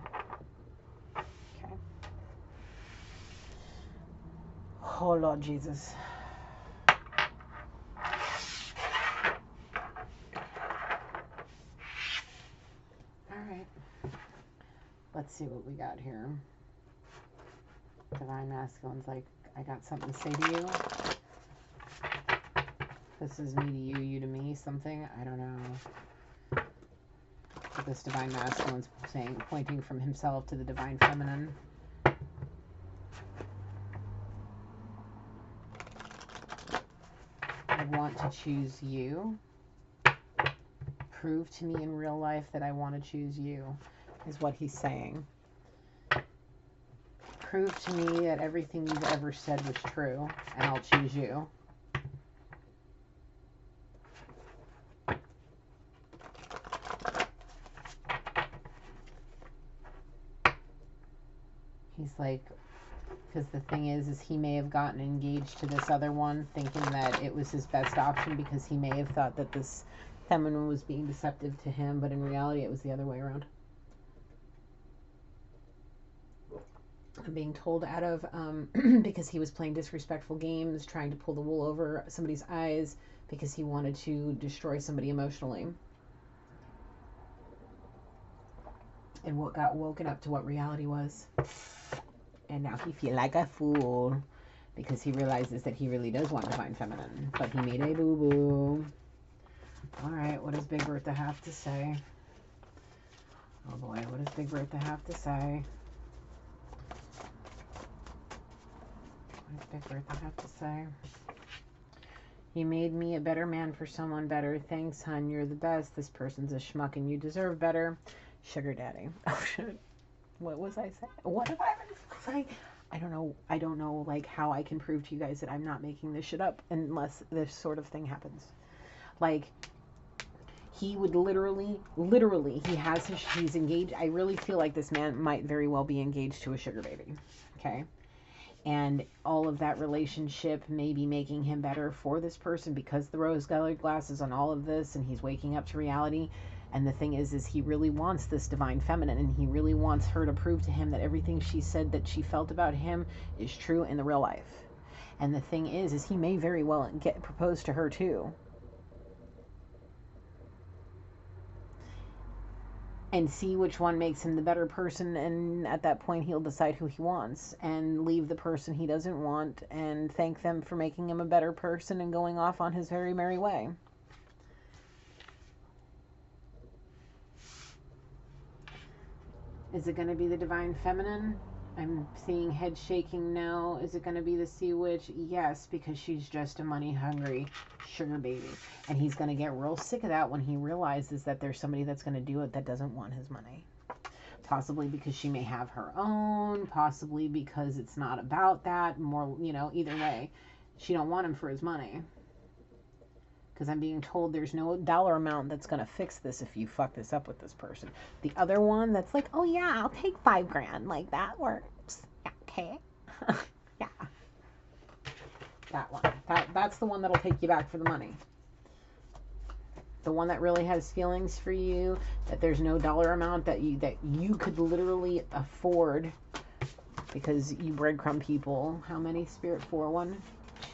Okay. Oh, Lord Jesus. All right. Let's see what we got here. Divine Masculine's like, I got something to say to you. This is me to you, you to me, something. I don't know. But this Divine Masculine's saying, pointing from himself to the Divine Feminine. I want to choose you. Prove to me in real life that I want to choose you, is what he's saying. Prove to me that everything you've ever said was true, and I'll choose you. He's like, because the thing is he may have gotten engaged to this other one thinking that it was his best option, because he may have thought that this feminine was being deceptive to him, but in reality it was the other way around. I'm being told out of because he was playing disrespectful games, trying to pull the wool over somebody's eyes because he wanted to destroy somebody emotionally. And what got woken up to what reality was. And now he feels like a fool because he realizes that he really does want Divine Feminine, but he made a boo-boo. All right, what does Big Bertha have to say? Oh boy, what does Big Bertha have to say? What does Big Bertha have to say? He made me a better man for someone better. Thanks, hun. You're the best. This person's a schmuck and you deserve better. Sugar daddy. Oh, shit. What was I saying? What have I been saying? I don't know, like, how I can prove to you guys that I'm not making this shit up unless this sort of thing happens. Like, he would literally, he's engaged. I really feel like this man might very well be engaged to a sugar baby. Okay? And all of that relationship may be making him better for this person because the rose-colored glasses on all of this, and he's waking up to reality. And the thing is he really wants this Divine Feminine, and he really wants her to prove to him that everything she said that she felt about him is true in the real life. And the thing is he may very well get proposed to her too. And see which one makes him the better person, and at that point he'll decide who he wants and leave the person he doesn't want and thank them for making him a better person and going off on his very merry way. Is it going to be the Divine Feminine? I'm seeing head shaking no. Is it going to be the Sea Witch? Yes, because she's just a money-hungry sugar baby. And he's going to get real sick of that when he realizes that there's somebody that's going to do it that doesn't want his money. Possibly because she may have her own. Possibly because it's not about that. More, either way. She don't want him for his money. Because I'm being told there's no dollar amount that's going to fix this if you fuck this up with this person. The other one that's like, oh yeah, I'll take $5,000. Like, that works. Yeah, okay. Yeah. That one. That's the one that'll take you back for the money. The one that really has feelings for you, that there's no dollar amount that you could literally afford because you breadcrumb people. How many, Spirit? 4? 1,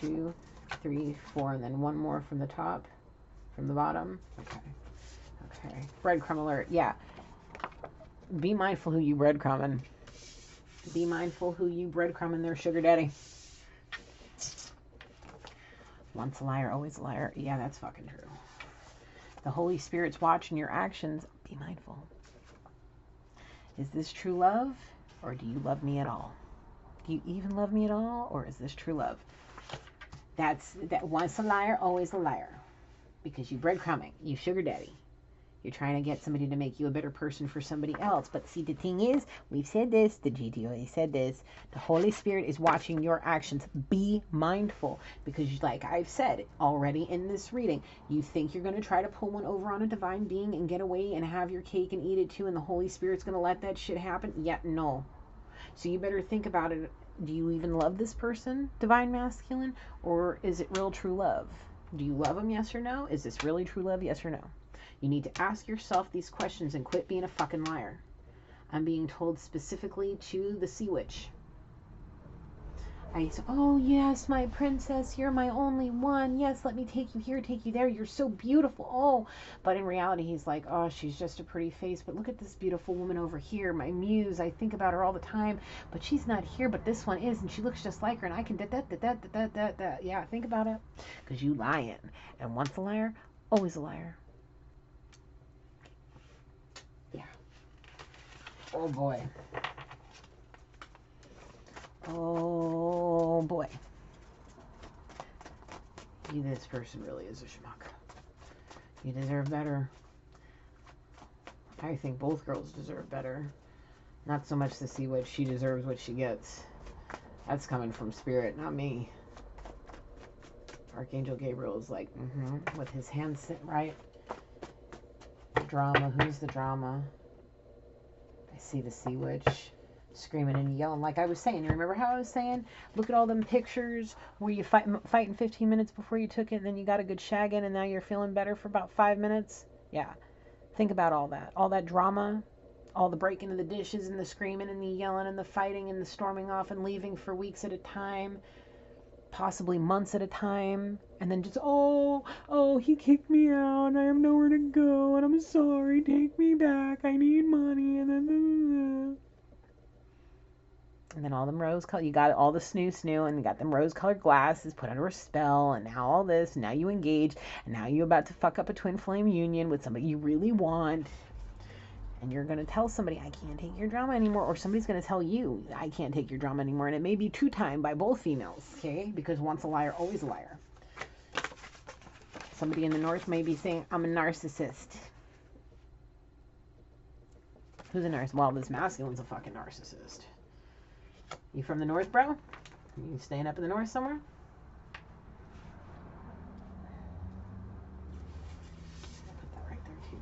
2, 3, 4, and then one more from the top, from the bottom. Okay. Breadcrumb alert. Yeah. Be mindful who you breadcrumbing. Be mindful who you breadcrumbing their sugar daddy. Once a liar, always a liar. Yeah, that's fucking true. The Holy Spirit's watching your actions. Be mindful. Is this true love, or do you love me at all? Do you even love me at all, or is this true love? That once a liar, always a liar. Because you breadcrumbing, you sugar daddy. You're trying to get somebody to make you a better person for somebody else. But see, the thing is, we've said this, the GTOA said this, the Holy Spirit is watching your actions. Be mindful, because like I've said already in this reading, you think you're going to try to pull one over on a divine being and get away and have your cake and eat it too, and the Holy Spirit's going to let that shit happen? Yet no. So you better think about it. Do you even love this person, divine masculine, or is it real true love? Do you love them, yes or no? Is this really true love, yes or no? You need to ask yourself these questions and quit being a fucking liar. I'm being told specifically to the Sea Witch. I say, oh yes, my princess, you're my only one. Yes, let me take you here, take you there. You're so beautiful. Oh, but in reality, he's like, oh, she's just a pretty face. But look at this beautiful woman over here, my muse. I think about her all the time, but she's not here. But this one is, and she looks just like her. And I can that. Yeah, think about it, because you lying. And once a liar, always a liar. Yeah. Oh boy. Oh boy. This person really is a schmuck. You deserve better. I think both girls deserve better. Not so much the Sea Witch. She deserves what she gets. That's coming from Spirit, not me. Archangel Gabriel is like, with his hands sitting right. Drama. Who's the drama? I see the Sea Witch screaming and yelling. Like I was saying, you remember how I was saying, look at all them pictures where you fighting 15 minutes before you took it, and then you got a good shag in, and now you're feeling better for about 5 minutes? Yeah. Think about all that drama, all the breaking of the dishes and the screaming and the yelling and the fighting and the storming off and leaving for weeks at a time, possibly months at a time, and then just, oh, he kicked me out, I have nowhere to go, and I'm sorry, take me back, I need money, and then all them rose-colored, you got all the snoo, and you got them rose-colored glasses put under a spell, and now all this, and now you engage, and now you're about to fuck up a twin flame union with somebody you really want, and you're going to tell somebody, I can't take your drama anymore, or somebody's going to tell you, I can't take your drama anymore, and it may be two-time by both females, okay? Because once a liar, always a liar. Somebody in the north may be saying, I'm a narcissist. Who's a narcissist? Well, this masculine's a fucking narcissist. You from the north, bro? You staying up in the north somewhere? I'll put that right there too.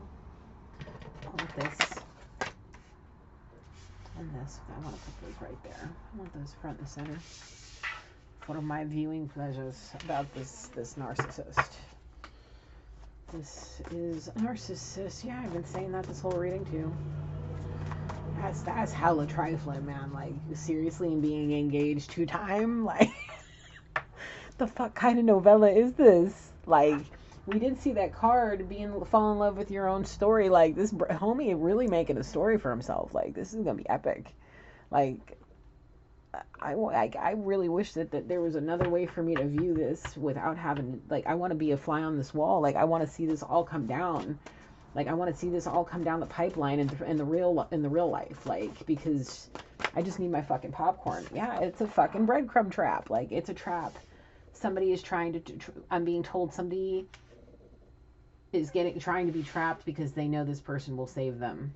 I want this. And this. I want to put those right there. I want those front and center. One of my viewing pleasures about this narcissist. This is a narcissist. Yeah, I've been saying that this whole reading too. That's hella trifling, man. Like, seriously, and being engaged 2-time? Like, the fuck kind of novella is this? Like, we did see that card, fall in love with your own story. Like, this homie really making a story for himself. Like, this is gonna be epic. Like, I really wish that there was another way for me to view this without having, like, I want to be a fly on this wall. Like, I want to see this all come down. Like, I want to see this all come down the pipeline in the real life, like, because I just need my fucking popcorn. Yeah, it's a fucking breadcrumb trap. Like, it's a trap. Somebody is trying to, I'm being told somebody is trying to be trapped because they know this person will save them.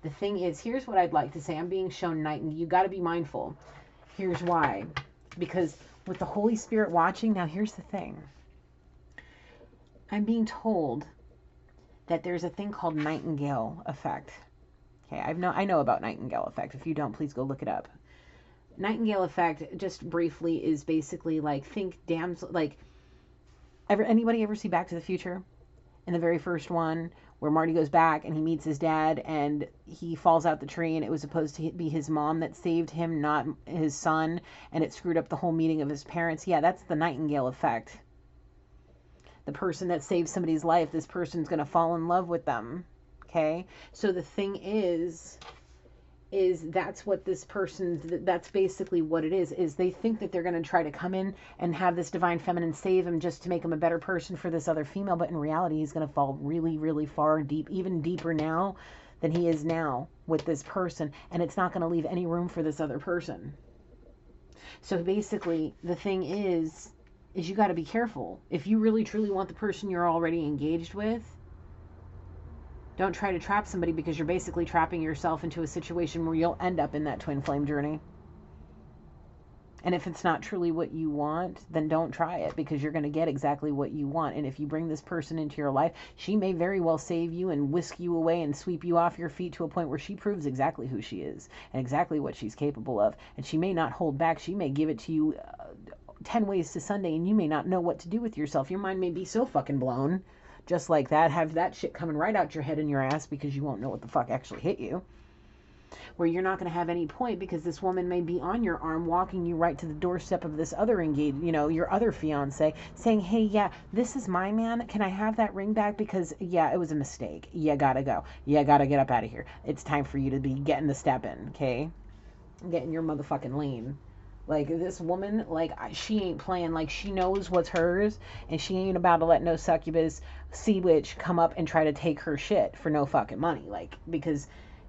The thing is, here's what I'd like to say. I'm being shown Nightingale. You got to be mindful. Here's why. Because with the Holy Spirit watching, now here's the thing. I'm being told that there's a thing called Nightingale effect. Okay, I know about Nightingale effect. If you don't, please go look it up. Nightingale effect, just briefly, is basically like, think damsel, like, anybody ever see Back to the Future? In the very first one, where Marty goes back and he meets his dad and he falls out the tree, and it was supposed to be his mom that saved him, not his son, and it screwed up the whole meeting of his parents. Yeah, that's the Nightingale effect. The person that saves somebody's life, this person's going to fall in love with them. Okay? So the thing is that's what this that's basically what it is they think that they're going to try to come in and have this divine feminine save him just to make him a better person for this other female. But in reality, he's going to fall really, really far deep, even deeper now than he is now with this person. And it's not going to leave any room for this other person. So basically, the thing is is you got to be careful. If you really truly want the person you're already engaged with, don't try to trap somebody, because you're basically trapping yourself into a situation where you'll end up in that twin flame journey. And if it's not truly what you want, then don't try it, because you're going to get exactly what you want. And if you bring this person into your life, she may very well save you and whisk you away and sweep you off your feet to a point where she proves exactly who she is and exactly what she's capable of. And she may not hold back. She may give it to you 10 ways to Sunday, and you may not know what to do with yourself. Your mind may be so fucking blown, just like that. Have that shit coming right out your head and your ass, because you won't know what the fuck actually hit you. Where you're not going to have any point, because this woman may be on your arm, walking you right to the doorstep of this other engaged, your other fiance, saying, hey, yeah, this is my man. Can I have that ring back? Because, yeah, it was a mistake. You gotta go. You gotta get up out of here. It's time for you to be getting the step in, okay? Getting your motherfucking lane. Like, this woman, like, she ain't playing. Like, she knows what's hers, and she ain't about to let no succubus, sea witch come up and try to take her shit for no fucking money. Like, because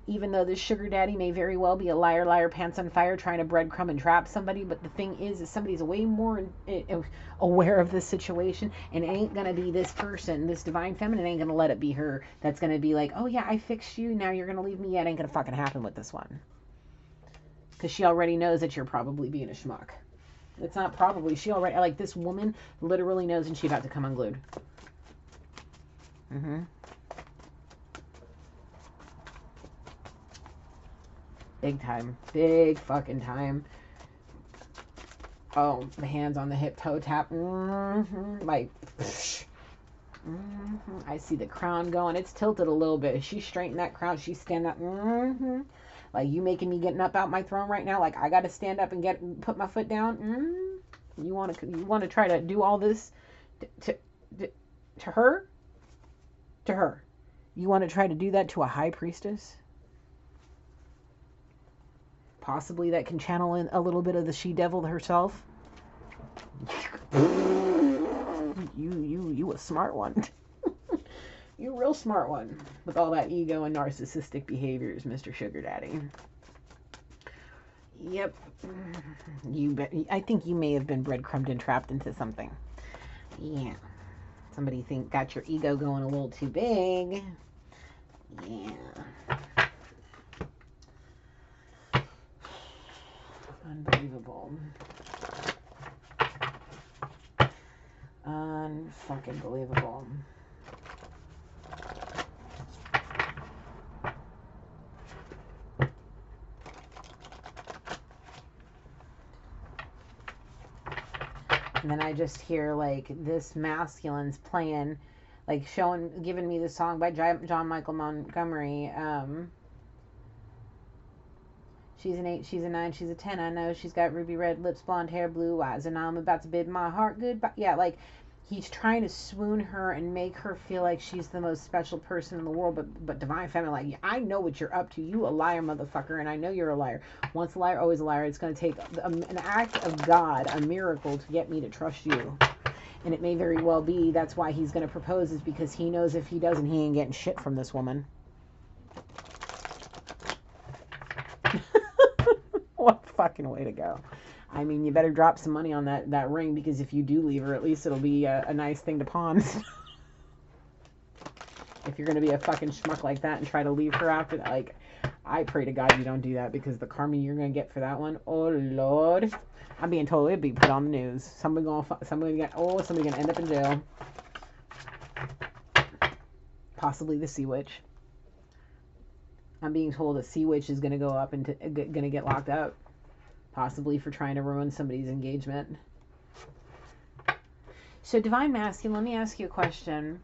even though this sugar daddy may very well be a liar, pants on fire, trying to breadcrumb and trap somebody, but the thing is somebody's way more aware of this situation, and it ain't gonna be this person, this divine feminine ain't gonna let it be her that's gonna be like, oh yeah, I fixed you, now you're gonna leave me. Yeah, it ain't gonna fucking happen with this one. Because she already knows that you're probably being a schmuck. It's not probably. She already, like, this woman literally knows, and she's about to come unglued. Big time. Big fucking time. Oh, the hands on the hip, toe tap. Like, I see the crown going. It's tilted a little bit. She straightened that crown. She's standing up. Like, you making me getting up out my throne right now? Like, I got to stand up and put my foot down? You want to try to do all this to her? To her. You want to try to do that to a high priestess? Possibly that can channel in a little bit of the she-devil herself? You a smart one. You a real smart one with all that ego and narcissistic behaviors, Mr. Sugar Daddy. Yep. I think you may have been breadcrumbed and trapped into something. Yeah. Somebody got your ego going a little too big. Yeah. Unbelievable. Unfucking believable. And then I just hear, like, this masculine's playing, like, giving me the song by John Michael Montgomery. She's an 8, she's a 9, she's a 10. I know she's got ruby red lips, blonde hair, blue eyes, and I'm about to bid my heart goodbye. Yeah, like, he's trying to swoon her and make her feel like she's the most special person in the world. But divine feminine, like, I know what you're up to. You a liar, motherfucker, and I know you're a liar. Once a liar, always a liar. It's going to take an act of God, a miracle, to get me to trust you. And it may very well be that's why he's going to propose, is because he knows if he doesn't, he ain't getting shit from this woman. What fucking way to go. I mean, you better drop some money on that ring, because if you do leave her, at least it'll be a nice thing to pawn. If you're going to be a fucking schmuck like that and try to leave her after that, like, I pray to God you don't do that, because the karma you're going to get for that one, oh Lord. I'm being told it'd be put on the news. Somebody going to end up in jail. Possibly the sea witch. I'm being told a sea witch is going to go up and going to get locked up. Possibly for trying to ruin somebody's engagement. So, Divine Masculine, let me ask you a question.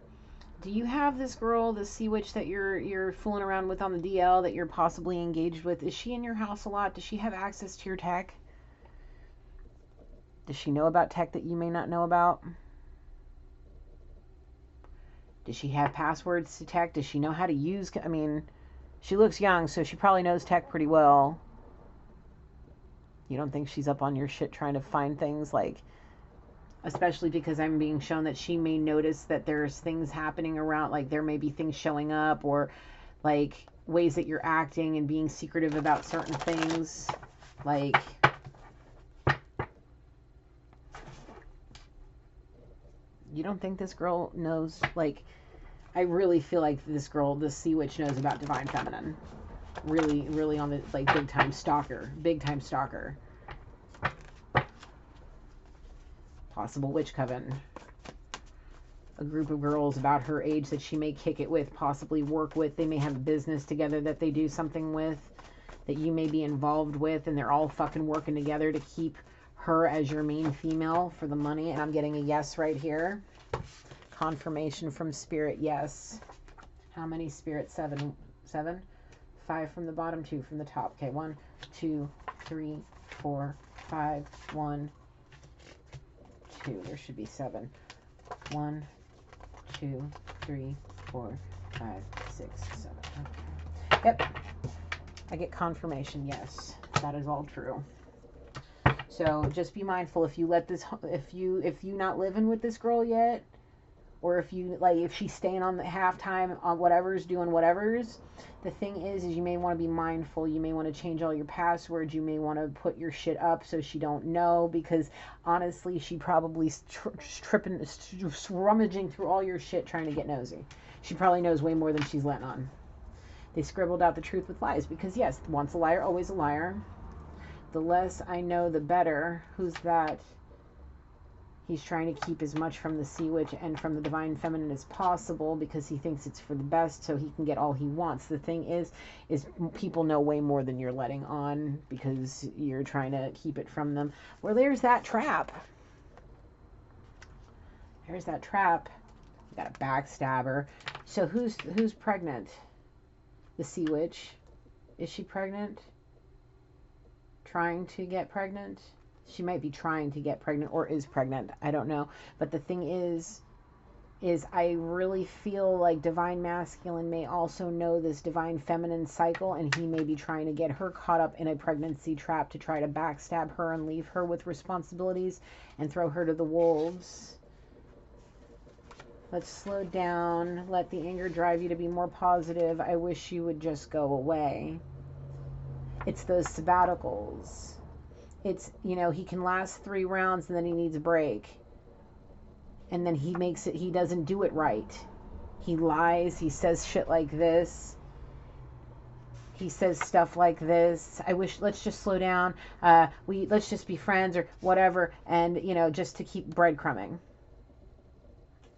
Do you have this girl, this sea witch that you're fooling around with on the DL, that you're possibly engaged with? Is she in your house a lot? Does she have access to your tech? Does she know about tech that you may not know about? Does she have passwords to tech? Does she know how to use... I mean, she looks young, so she probably knows tech pretty well. You don't think she's up on your shit trying to find things, like... Especially because I'm being shown that she may notice that there's things happening around, like there may be things showing up, or like ways that you're acting and being secretive about certain things. Like... You don't think this girl knows, like, I really feel like this girl, this sea witch, knows about divine feminine. Really, really on the, like, big time stalker. Big time stalker. Possible witch coven. A group of girls about her age that she may kick it with, possibly work with. They may have a business together that they do something with, that you may be involved with, and they're all fucking working together to keep her as your main female for the money. And I'm getting a yes right here. Confirmation from Spirit, yes. How many, Spirit? 7. 7? 5 from the bottom, 2 from the top. Okay, 1, 2, 3, 4, 5, 1, 2. There should be 7. 1, 2, 3, 4, 5, 6, 7. Okay. Yep. I get confirmation, yes. That is all true. So just be mindful, if you let this, if you not living with this girl yet, or if you, like, if she's staying on the halftime on whatever's, doing whatever's, the thing is you may want to be mindful. You may want to change all your passwords. You may want to put your shit up so she don't know, because honestly, she probably rummaging through all your shit trying to get nosy. She probably knows way more than she's letting on. They scribbled out the truth with lies, because yes, once a liar, always a liar. The less I know, the better. Who's that? He's trying to keep as much from the sea witch and from the divine feminine as possible, because he thinks it's for the best, so he can get all he wants. The thing is people know way more than you're letting on, because you're trying to keep it from them. Well, there's that trap. There's that trap. You got a backstabber. So who's pregnant? The sea witch. Is she pregnant? Trying to get pregnant? She might be trying to get pregnant, or is pregnant. I don't know. But the thing is I really feel like divine masculine may also know this divine feminine cycle, and he may be trying to get her caught up in a pregnancy trap to try to backstab her and leave her with responsibilities and throw her to the wolves. Let's slow down. Let the anger drive you to be more positive. I wish you would just go away. It's those sabbaticals. It's, you know, he can last 3 rounds and then he needs a break. And then he makes it, he doesn't do it right. He lies, he says shit like this. He says stuff like this. I wish, let's just slow down. Let's just be friends or whatever. And, you know, just to keep breadcrumbing.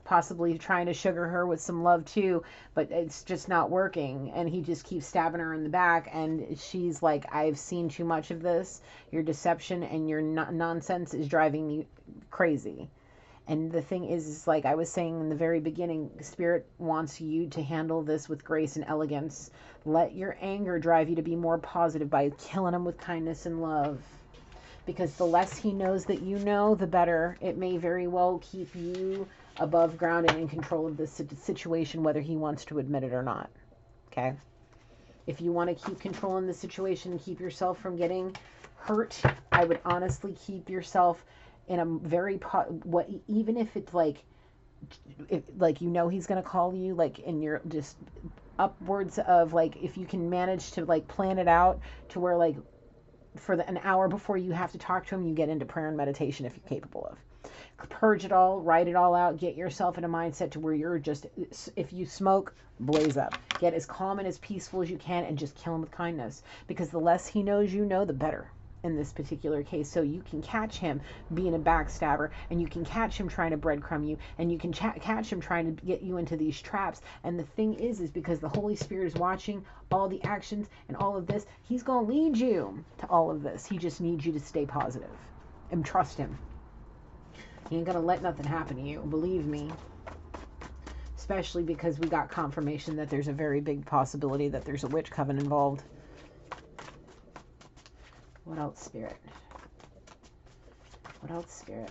Possibly trying to sugar her with some love too, but it's just not working, and he just keeps stabbing her in the back, and she's like, I've seen too much of this. Your deception and your nonsense is driving me crazy. And the thing is like I was saying in the very beginning, Spirit wants you to handle this with grace and elegance. Let your anger drive you to be more positive by killing him with kindness and love. Because the less he knows that you know, the better. It may very well keep you above ground and in control of this situation, whether he wants to admit it or not. Okay? If you want to keep controlling the situation and keep yourself from getting hurt, I would honestly keep yourself in a very, even if it's like you know he's going to call you, like, and you're just upwards of, like, if you can manage to, like, plan it out to where, like, for an hour before you have to talk to him, you get into prayer and meditation if you're capable of. Purge it all, write it all out, get yourself in a mindset to where you're just, if you smoke, blaze up. Get as calm and as peaceful as you can and just kill him with kindness. Because the less he knows you know, the better in this particular case. So you can catch him being a backstabber, and you can catch him trying to breadcrumb you, and you can catch him trying to get you into these traps. And the thing is because the Holy Spirit is watching all the actions and all of this, he's going to lead you to all of this. He just needs you to stay positive and trust him. He ain't gonna let nothing happen to you, believe me. Especially because we got confirmation that there's a very big possibility that there's a witch coven involved. What else, Spirit? What else, Spirit?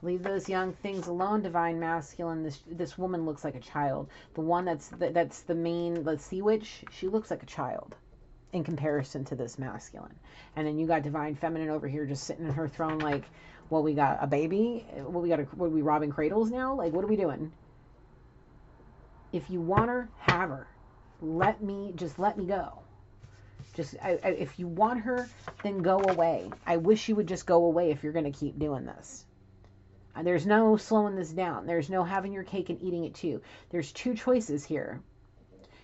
Leave those young things alone, divine masculine. This woman looks like a child. The one that's the main, the sea witch, she looks like a child in comparison to this masculine. And then you got divine feminine over here just sitting in her throne like, well, we got a baby? What are we robbing cradles now? Like, what are we doing? If you want her, have her. Let me go. If you want her, then go away. I wish you would just go away if you're going to keep doing this. There's no slowing this down. There's no having your cake and eating it too. There's two choices here.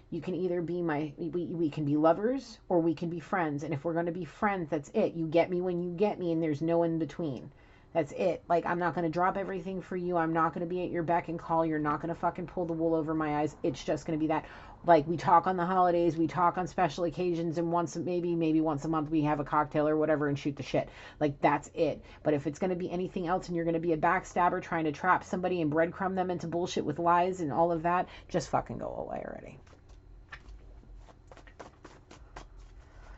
You can either be we can be lovers, or we can be friends. And if we're going to be friends, that's it. You get me when you get me, and there's no in between. That's it. Like, I'm not going to drop everything for you. I'm not going to be at your beck and call. You're not going to fucking pull the wool over my eyes. It's just going to be that. Like, we talk on the holidays, we talk on special occasions, and maybe once a month we have a cocktail or whatever and shoot the shit. Like, that's it. But if it's going to be anything else and you're going to be a backstabber trying to trap somebody and breadcrumb them into bullshit with lies and all of that, just fucking go away already.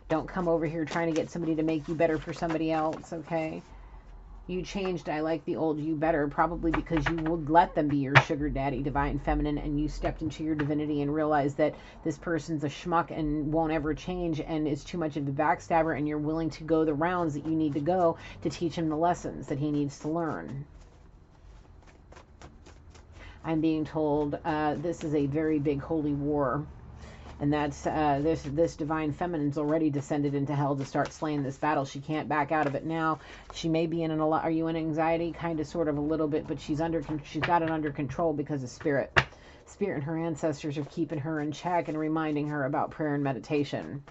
Don't come over here trying to get somebody to make you better for somebody else, okay? You changed, I like the old you better, probably because you would let them be your sugar daddy, divine feminine, and you stepped into your divinity and realized that this person's a schmuck and won't ever change and is too much of a backstabber, and you're willing to go the rounds that you need to go to teach him the lessons that he needs to learn. I'm being told this is a very big holy war. And that's this divine feminine's already descended into hell to start slaying this battle. She can't back out of it now. She may be in an are you in anxiety? Kind of, sort of, a little bit, but she's got it under control because of spirit. Spirit and her ancestors are keeping her in check and reminding her about prayer and meditation,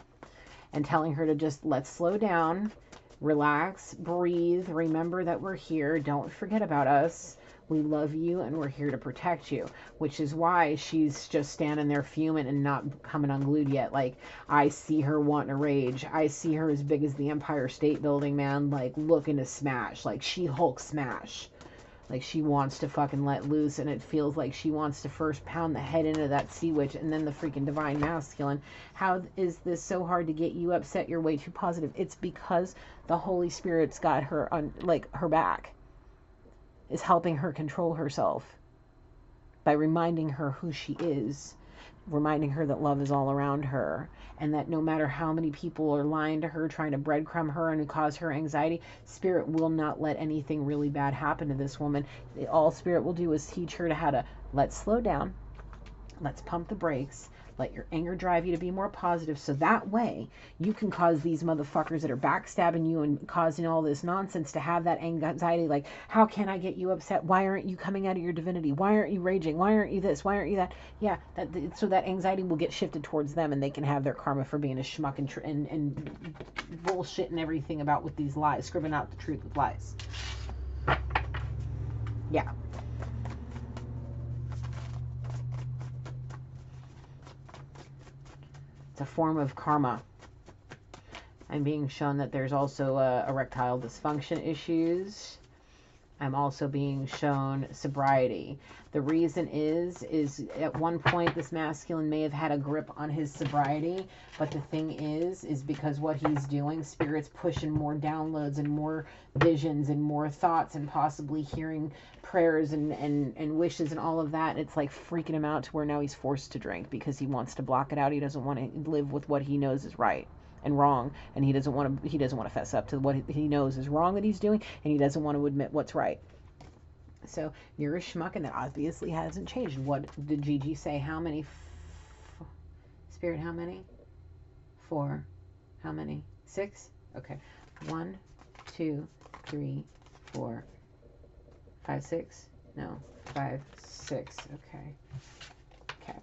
and telling her to just let's slow down, relax, breathe. Remember that we're here. Don't forget about us. We love you and we're here to protect you, which is why she's just standing there fuming and not coming unglued yet. Like, I see her wanting to rage. I see her as big as the Empire State Building, man, like looking to smash, like She-Hulk smash. Like, she wants to fucking let loose, and it feels like she wants to first pound the head into that sea witch and then the freaking divine masculine. How is this so hard to get you upset? You're way too positive. It's because the Holy Spirit's got her on, like, her back. Is helping her control herself by reminding her who she is, reminding her that love is all around her, and that no matter how many people are lying to her, trying to breadcrumb her and cause her anxiety, Spirit will not let anything really bad happen to this woman. All Spirit will do is teach her to how to let's slow down, let's pump the brakes, let your anger drive you to be more positive, so that way you can cause these motherfuckers that are backstabbing you and causing all this nonsense to have that anxiety, like, how can I get you upset? Why aren't you coming out of your divinity? Why aren't you raging? Why aren't you this? Why aren't you that? Yeah, so that anxiety will get shifted towards them, and they can have their karma for being a schmuck and bullshit and everything about with these lies, scribbling out the truth with lies. Yeah. It's a form of karma. I'm being shown that there's also erectile dysfunction issues. I'm also being shown sobriety. The reason is at one point this masculine may have had a grip on his sobriety, but the thing is because what he's doing, Spirit's pushing more downloads and more visions and more thoughts and possibly hearing prayers and wishes and all of that. It's like freaking him out to where now he's forced to drink because he wants to block it out. He doesn't want to live with what he knows is right and wrong, and he doesn't want to fess up to what he knows is wrong that he's doing, and he doesn't want to admit what's right. So you're a schmuck, and that obviously hasn't changed. What did Gigi say? How many? Spirit, how many? 4. How many? 6? Okay. 1, 2, 3, 4, 5, 6. No, 5, 6. Okay. Okay.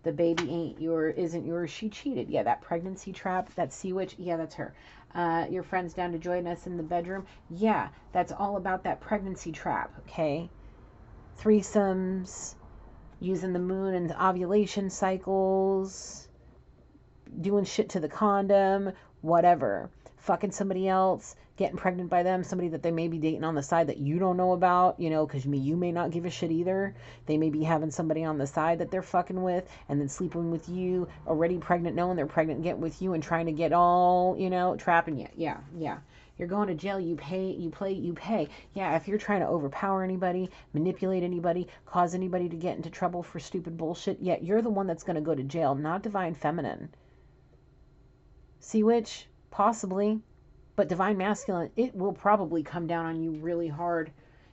The baby isn't yours. She cheated. Yeah, that pregnancy trap, that sea witch. Yeah, that's her. Your friend's down to join us in the bedroom. Yeah, that's all about that pregnancy trap. Okay. Threesomes, using the moon and the ovulation cycles, doing shit to the condom, whatever. Fucking somebody else, getting pregnant by them, somebody that they may be dating on the side that you don't know about, because you may not give a shit either. They may be having somebody on the side that they're fucking with and then sleeping with you, already pregnant, knowing they're pregnant, getting with you and trying to get all, trapping you. Yeah. You're going to jail, you pay. Yeah, if you're trying to overpower anybody, manipulate anybody, cause anybody to get into trouble for stupid bullshit, yeah, you're the one that's going to go to jail, not divine feminine. Sea witch? Possibly. But divine masculine, it will probably come down on you really hard.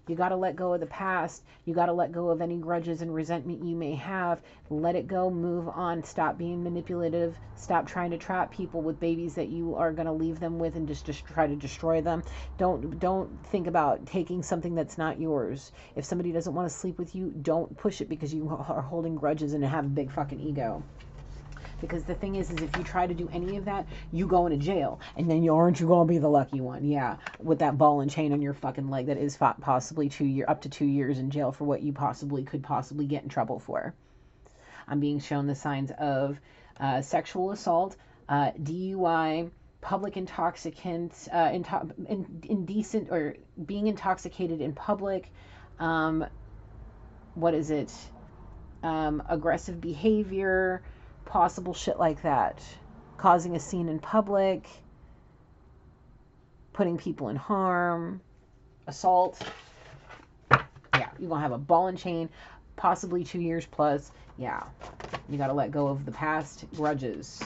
You got to let go of the past. You got to let go of any grudges and resentment you may have. Let it go, move on, stop being manipulative, stop trying to trap people with babies that you are going to leave them with and just try to destroy them. Don't think about taking something that's not yours. If somebody doesn't want to sleep with you, don't push it because you are holding grudges and have a big fucking ego. Because the thing is if you try to do any of that, you go into jail. And then aren't you going to be the lucky one? Yeah, with that ball and chain on your fucking leg that is possibly up to 2 years in jail for what you could possibly get in trouble for. I'm being shown the signs of sexual assault, DUI, public intoxicants, indecent or being intoxicated in public. Aggressive behavior, possible shit like that, causing a scene in public, putting people in harm, assault. Yeah, you're gonna have a ball and chain, possibly 2 years plus. Yeah, you gotta let go of the past grudges.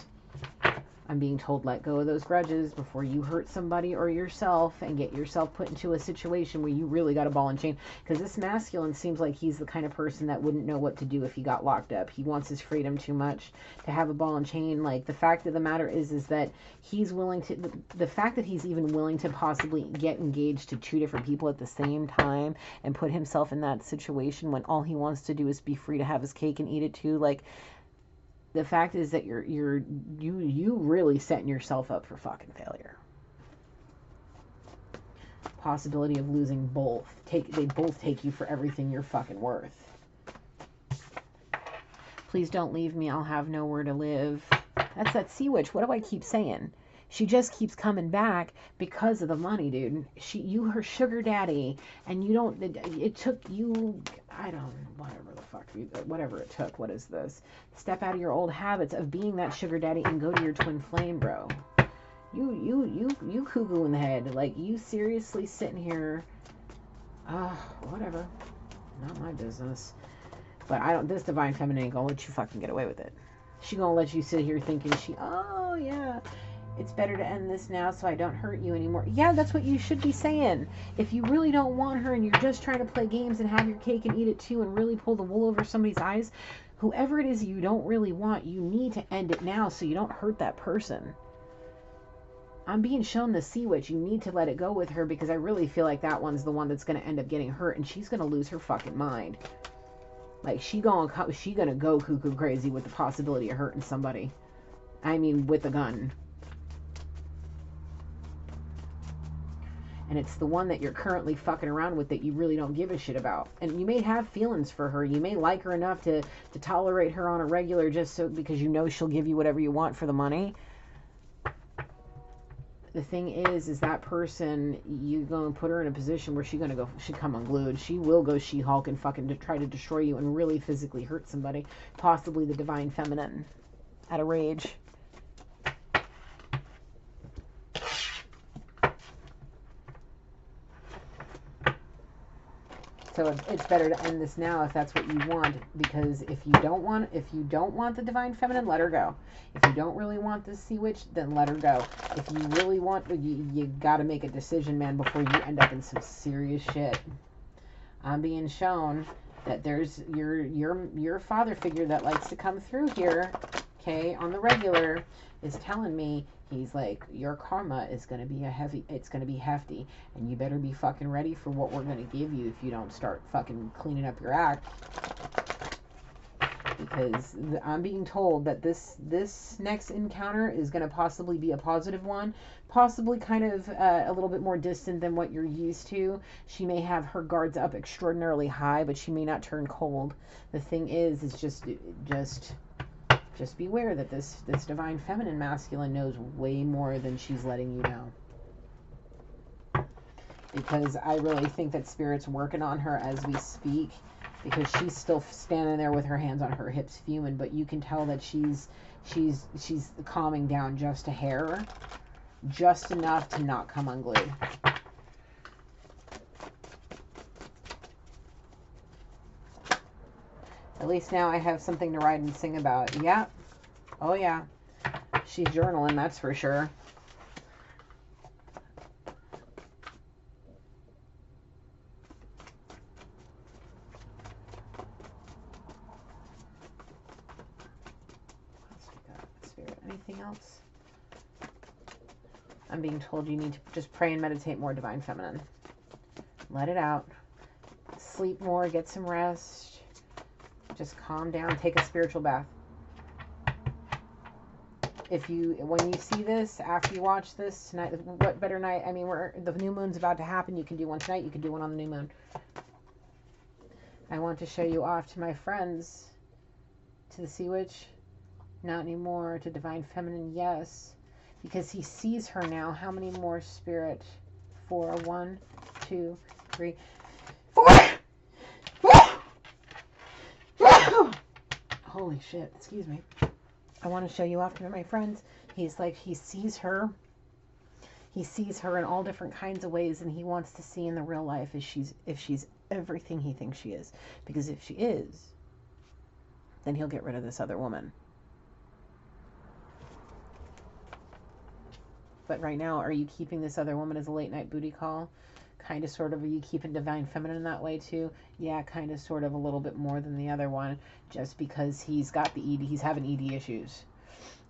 I'm being told let go of those grudges before you hurt somebody or yourself and get yourself put into a situation where you really got a ball and chain. Because this masculine seems like he's the kind of person that wouldn't know what to do if he got locked up. He wants his freedom too much to have a ball and chain. Like, the fact of the matter is that he's willing to, the fact that he's even willing to possibly get engaged to 2 different people at the same time and put himself in that situation when all he wants to do is be free to have his cake and eat it too. Like, the fact is that you really setting yourself up for fucking failure. Possibility of losing both. They both take you for everything you're fucking worth. Please don't leave me. I'll have nowhere to live. That's that sea witch. What do I keep saying? She just keeps coming back because of the money, dude. You her sugar daddy, and you don't. It took you. I don't. Whatever it took. What is this? Step out of your old habits of being that sugar daddy and go to your twin flame, bro. You cuckoo in the head. Like, you seriously sitting here. Whatever. Not my business. But this divine feminine ain't gonna let you fucking get away with it. She gonna let you sit here thinking oh yeah, it's better to end this now so I don't hurt you anymore. Yeah, that's what you should be saying. If you really don't want her and you're just trying to play games and have your cake and eat it too and really pull the wool over somebody's eyes, whoever it is you don't really want, you need to end it now so you don't hurt that person. I'm being shown the sea witch. You need to let it go with her because I really feel like that one's the one that's going to end up getting hurt and she's going to lose her fucking mind. Like, she gonna go cuckoo crazy with the possibility of hurting somebody. I mean, with a gun. And it's the one that you're currently fucking around with that you really don't give a shit about. And you may have feelings for her. You may like her enough to tolerate her on a regular just so because you know she'll give you whatever you want for the money. The thing is that person, you're going to put her in a position where she come unglued. She will go She-Hulk and fucking try to destroy you and really physically hurt somebody. Possibly the divine feminine at a rage. So it's better to end this now if that's what you want, because if you don't want the divine feminine, let her go. If you don't really want this sea witch, then let her go. If you really want, you got to make a decision, man, before you end up in some serious shit. I'm being shown that there's your father figure that likes to come through here, okay, on the regular, is telling me, he's like, your karma is going to be hefty, and you better be fucking ready for what we're going to give you if you don't start fucking cleaning up your act. Because I'm being told that this next encounter is going to possibly be a positive one, possibly kind of a little bit more distant than what you're used to. She may have her guards up extraordinarily high, but she may not turn cold. The thing is just beware that this divine feminine masculine knows way more than she's letting you know. Because I really think that Spirit's working on her as we speak, because she's still standing there with her hands on her hips fuming, but you can tell that she's calming down just a hair, just enough to not come unglued. At least now I have something to write and sing about. Yeah. Oh, yeah. She's journaling, that's for sure. anything else? I'm being told you need to just pray and meditate more, Divine Feminine. Let it out. Sleep more, get some rest. Just calm down, take a spiritual bath. When you see this, after you watch this tonight, what better night? I mean, the new moon's about to happen. You can do one tonight. You can do one on the new moon. I want to show you off to my friends, to the Sea Witch. Not anymore. To Divine Feminine, yes. Because he sees her now. How many more, Spirit? 4. 1, 2, 3, 4. Holy shit. Excuse me. I want to show you off to my friends. He's like, he sees her. He sees her in all different kinds of ways, and he wants to see in the real life if she's everything he thinks she is. Because if she is, then he'll get rid of this other woman. But right now, are you keeping this other woman as a late night booty call? Kind of, sort of. Are you keeping Divine Feminine in that way too? Yeah, kind of, sort of, a little bit more than the other one, just because he's got the ED, he's having ED issues.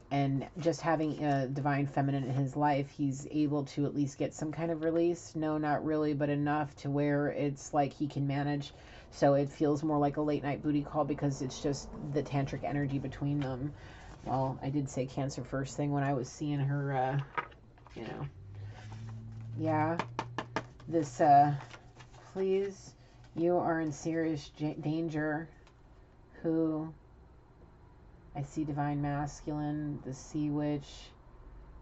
And just having a Divine Feminine in his life, he's able to at least get some kind of release. No, not really, but enough to where it's like he can manage. So it feels more like a late night booty call because it's just the tantric energy between them. Well, I did say Cancer first thing when I was seeing her, you know. Yeah. This, please, you are in serious danger. Who? I see Divine Masculine, the Sea Witch,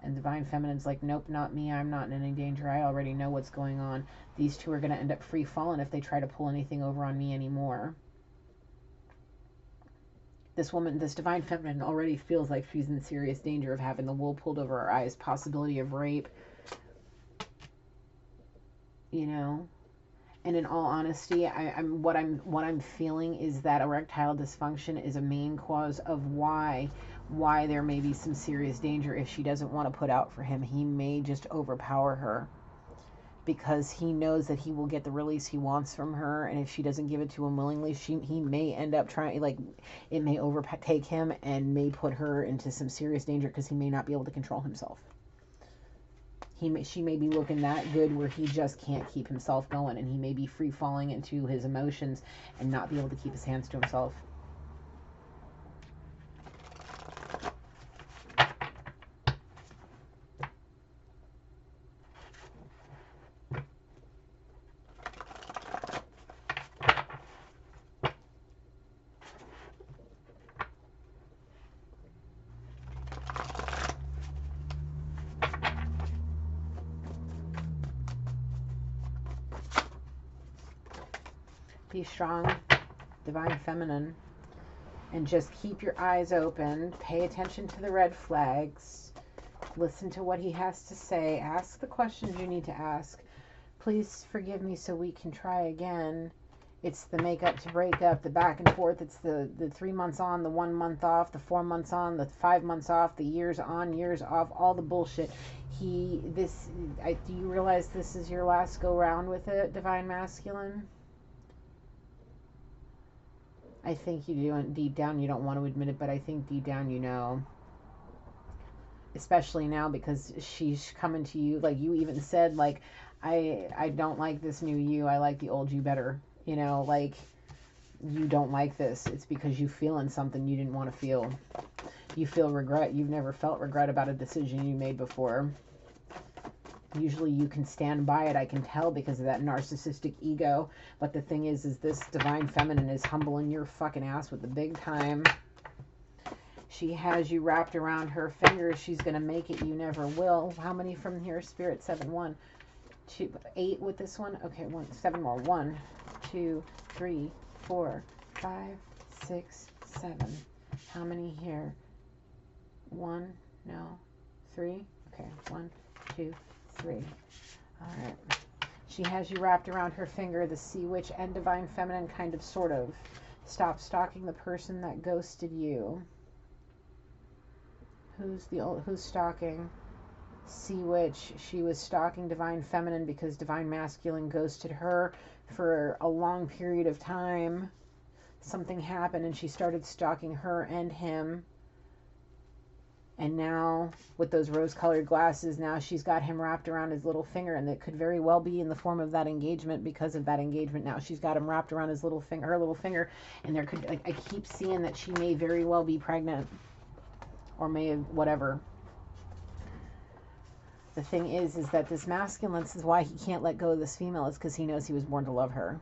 and Divine Feminine's like, nope, not me. I'm not in any danger. I already know what's going on. These two are going to end up free falling if they try to pull anything over on me anymore. This woman, this Divine Feminine, already feels like she's in serious danger of having the wool pulled over her eyes, possibility of rape. You know, and in all honesty, what I'm feeling is that erectile dysfunction is a main cause of why there may be some serious danger if she doesn't want to put out for him. He may just overpower her because he knows that he will get the release he wants from her, and if she doesn't give it to him willingly, he may end up trying, like, it may overtake him and may put her into some serious danger because he may not be able to control himself. She may be looking that good where he just can't keep himself going, and he may be free falling into his emotions and not be able to keep his hands to himself. Be strong, Divine Feminine, and just keep your eyes open. Pay attention to the red flags. Listen to what he has to say. Ask the questions you need to ask. Please forgive me so we can try again. It's the make up to break up, the back and forth. It's the 3 months on, the 1 month off, the 4 months on, the 5 months off, the years on, years off, all the bullshit. Do you realize this is your last go round with it, Divine Masculine? I think you do, and deep down you don't want to admit it, but I think deep down you know. Especially now because she's coming to you, like you even said, like, I don't like this new you, I like the old you better. You know, like, you don't like this. It's because you feeling something you didn't want to feel. You feel regret. You've never felt regret about a decision you made before. Usually you can stand by it, I can tell, because of that narcissistic ego. But the thing is this Divine Feminine is humbling your fucking ass with the big time. She has you wrapped around her fingers. She's going to make it. You never will. How many from here? Spirit 7, 1, 2, 8 with this one? Okay, 7 more. 1, 2, 3, 4, 5, 6, 7. How many here? 1, no, 3. Okay, 1, 2, 3. All right. She has you wrapped around her finger, the Sea Witch and Divine Feminine, kind of, sort of. Stop stalking the person that ghosted you. Who's stalking? Sea Witch. She was stalking Divine Feminine because Divine Masculine ghosted her for a long period of time. Something happened and she started stalking her and him. And now, with those rose-colored glasses, now she's got him wrapped around his little finger, and it could very well be in the form of that engagement. Because of that engagement, now she's got him wrapped around his little finger, her little finger, and there could, I keep seeing that she may very well be pregnant, or may have, whatever. The thing is that this masculine, this is why he can't let go of this female, is because he knows he was born to love her,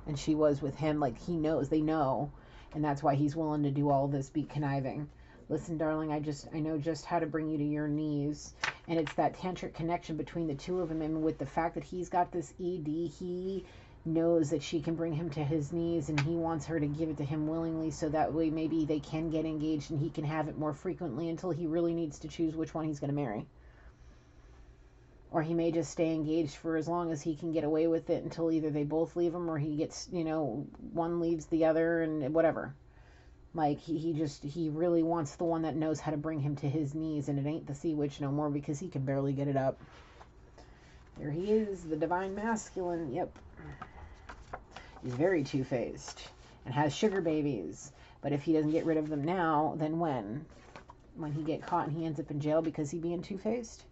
and she was with him. Like, he knows, they know, and that's why he's willing to do all this, be conniving. Listen, darling, I know just how to bring you to your knees. And it's that tantric connection between the two of them. And with the fact that he's got this ED, he knows that she can bring him to his knees, and he wants her to give it to him willingly, so that way maybe they can get engaged and he can have it more frequently until he really needs to choose which one he's going to marry. Or he may just stay engaged for as long as he can get away with it until either they both leave him, or he gets, one leaves the other, and whatever. Like, he really wants the one that knows how to bring him to his knees, and it ain't the sea witch no more, because he can barely get it up. There he is, the divine masculine. Yep. He's very two-faced and has sugar babies. But if he doesn't get rid of them now, then when? When he get caught and he ends up in jail because he being two-faced?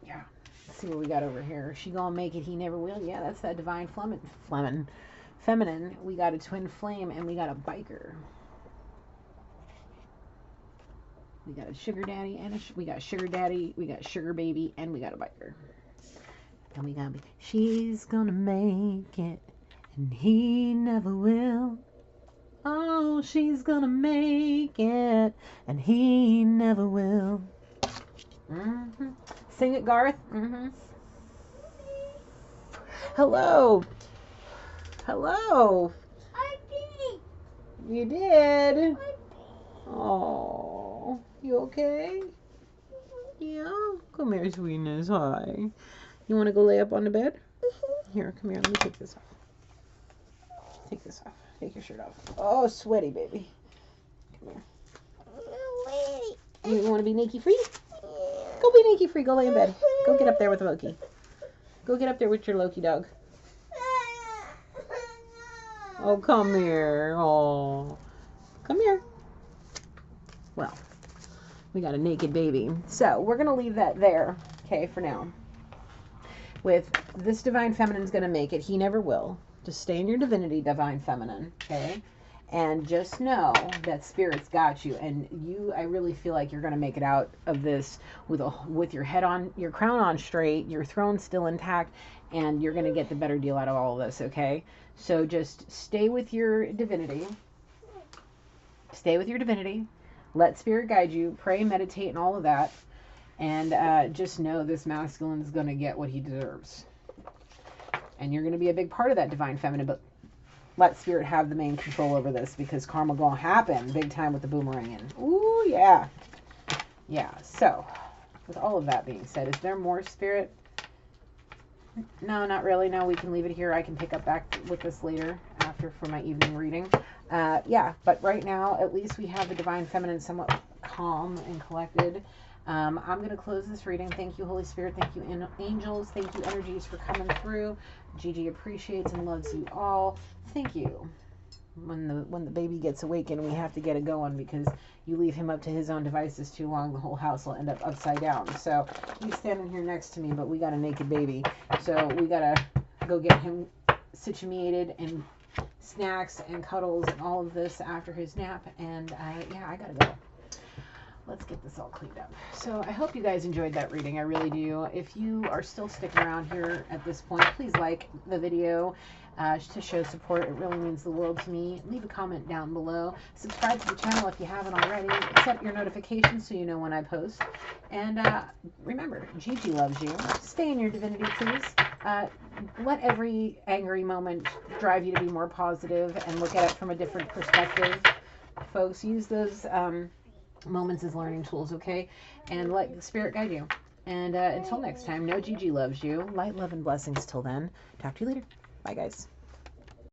Yeah. Let's see what we got over here. She gonna make it, he never will. Yeah, that's that divine feminine. We got a twin flame, and we got a biker. We got a sugar daddy, and we got sugar daddy, we got sugar baby, and we got a biker. And we got, she's gonna make it, and he never will. Oh, she's gonna make it, and he never will. Mm-hmm. Sing it, Garth. Mm-hmm. Hello. Hello. I did. You did? Oh, you okay? Yeah. Come here, sweetness. Hi. You want to go lay up on the bed? Here, come here. Let me take this off. Take this off. Take your shirt off. Oh, sweaty baby. Come here. You want to be naked free? Go be naked free. Go lay in bed. Go get up there with Loki. Go get up there with your Loki dog. Oh, come here. Oh, come here. Well, we got a naked baby. So we're going to leave that there, okay, for now. With this divine feminine's going to make it. He never will. Just stay in your divinity, divine feminine, okay? And just know that Spirit's got you. And you, I really feel like you're going to make it out of this with your head on, your crown on straight, your throne still intact, and you're going to get the better deal out of all of this, okay? So just stay with your divinity. Stay with your divinity. Let Spirit guide you. Pray, meditate, and all of that. And just know this masculine is going to get what he deserves. And you're going to be a big part of that divine feminine, but let Spirit have the main control over this, because karma going to happen big time with the boomeranging. Ooh, yeah. Yeah, so with all of that being said, is there more, Spirit? No, not really. No, we can leave it here. I can pick up back with this later after for my evening reading. Yeah, but right now, at least we have the divine feminine somewhat calm and collected. I'm going to close this reading. Thank you, Holy Spirit. Thank you, angels. Thank you, energies, for coming through. Gigi appreciates and loves you all. Thank you. When the baby gets awakened, we have to get it going, because you leave him up to his own devices too long, the whole house will end up upside down. So he's standing here next to me, but we got a naked baby. So we got to go get him situated and snacks and cuddles and all of this after his nap. And yeah, I got to go. Let's get this all cleaned up. So I hope you guys enjoyed that reading. I really do. If you are still sticking around here at this point, please like the video to show support. It really means the world to me. Leave a comment down below. Subscribe to the channel if you haven't already. Set your notifications so you know when I post. And remember, Gigi loves you. Stay in your divinity, please. Let every angry moment drive you to be more positive and look at it from a different perspective. Folks, use those moments as learning tools, okay? And let the Spirit guide you. And until next time, know Gigi loves you. Light, love, and blessings till then. Talk to you later. Bye, guys.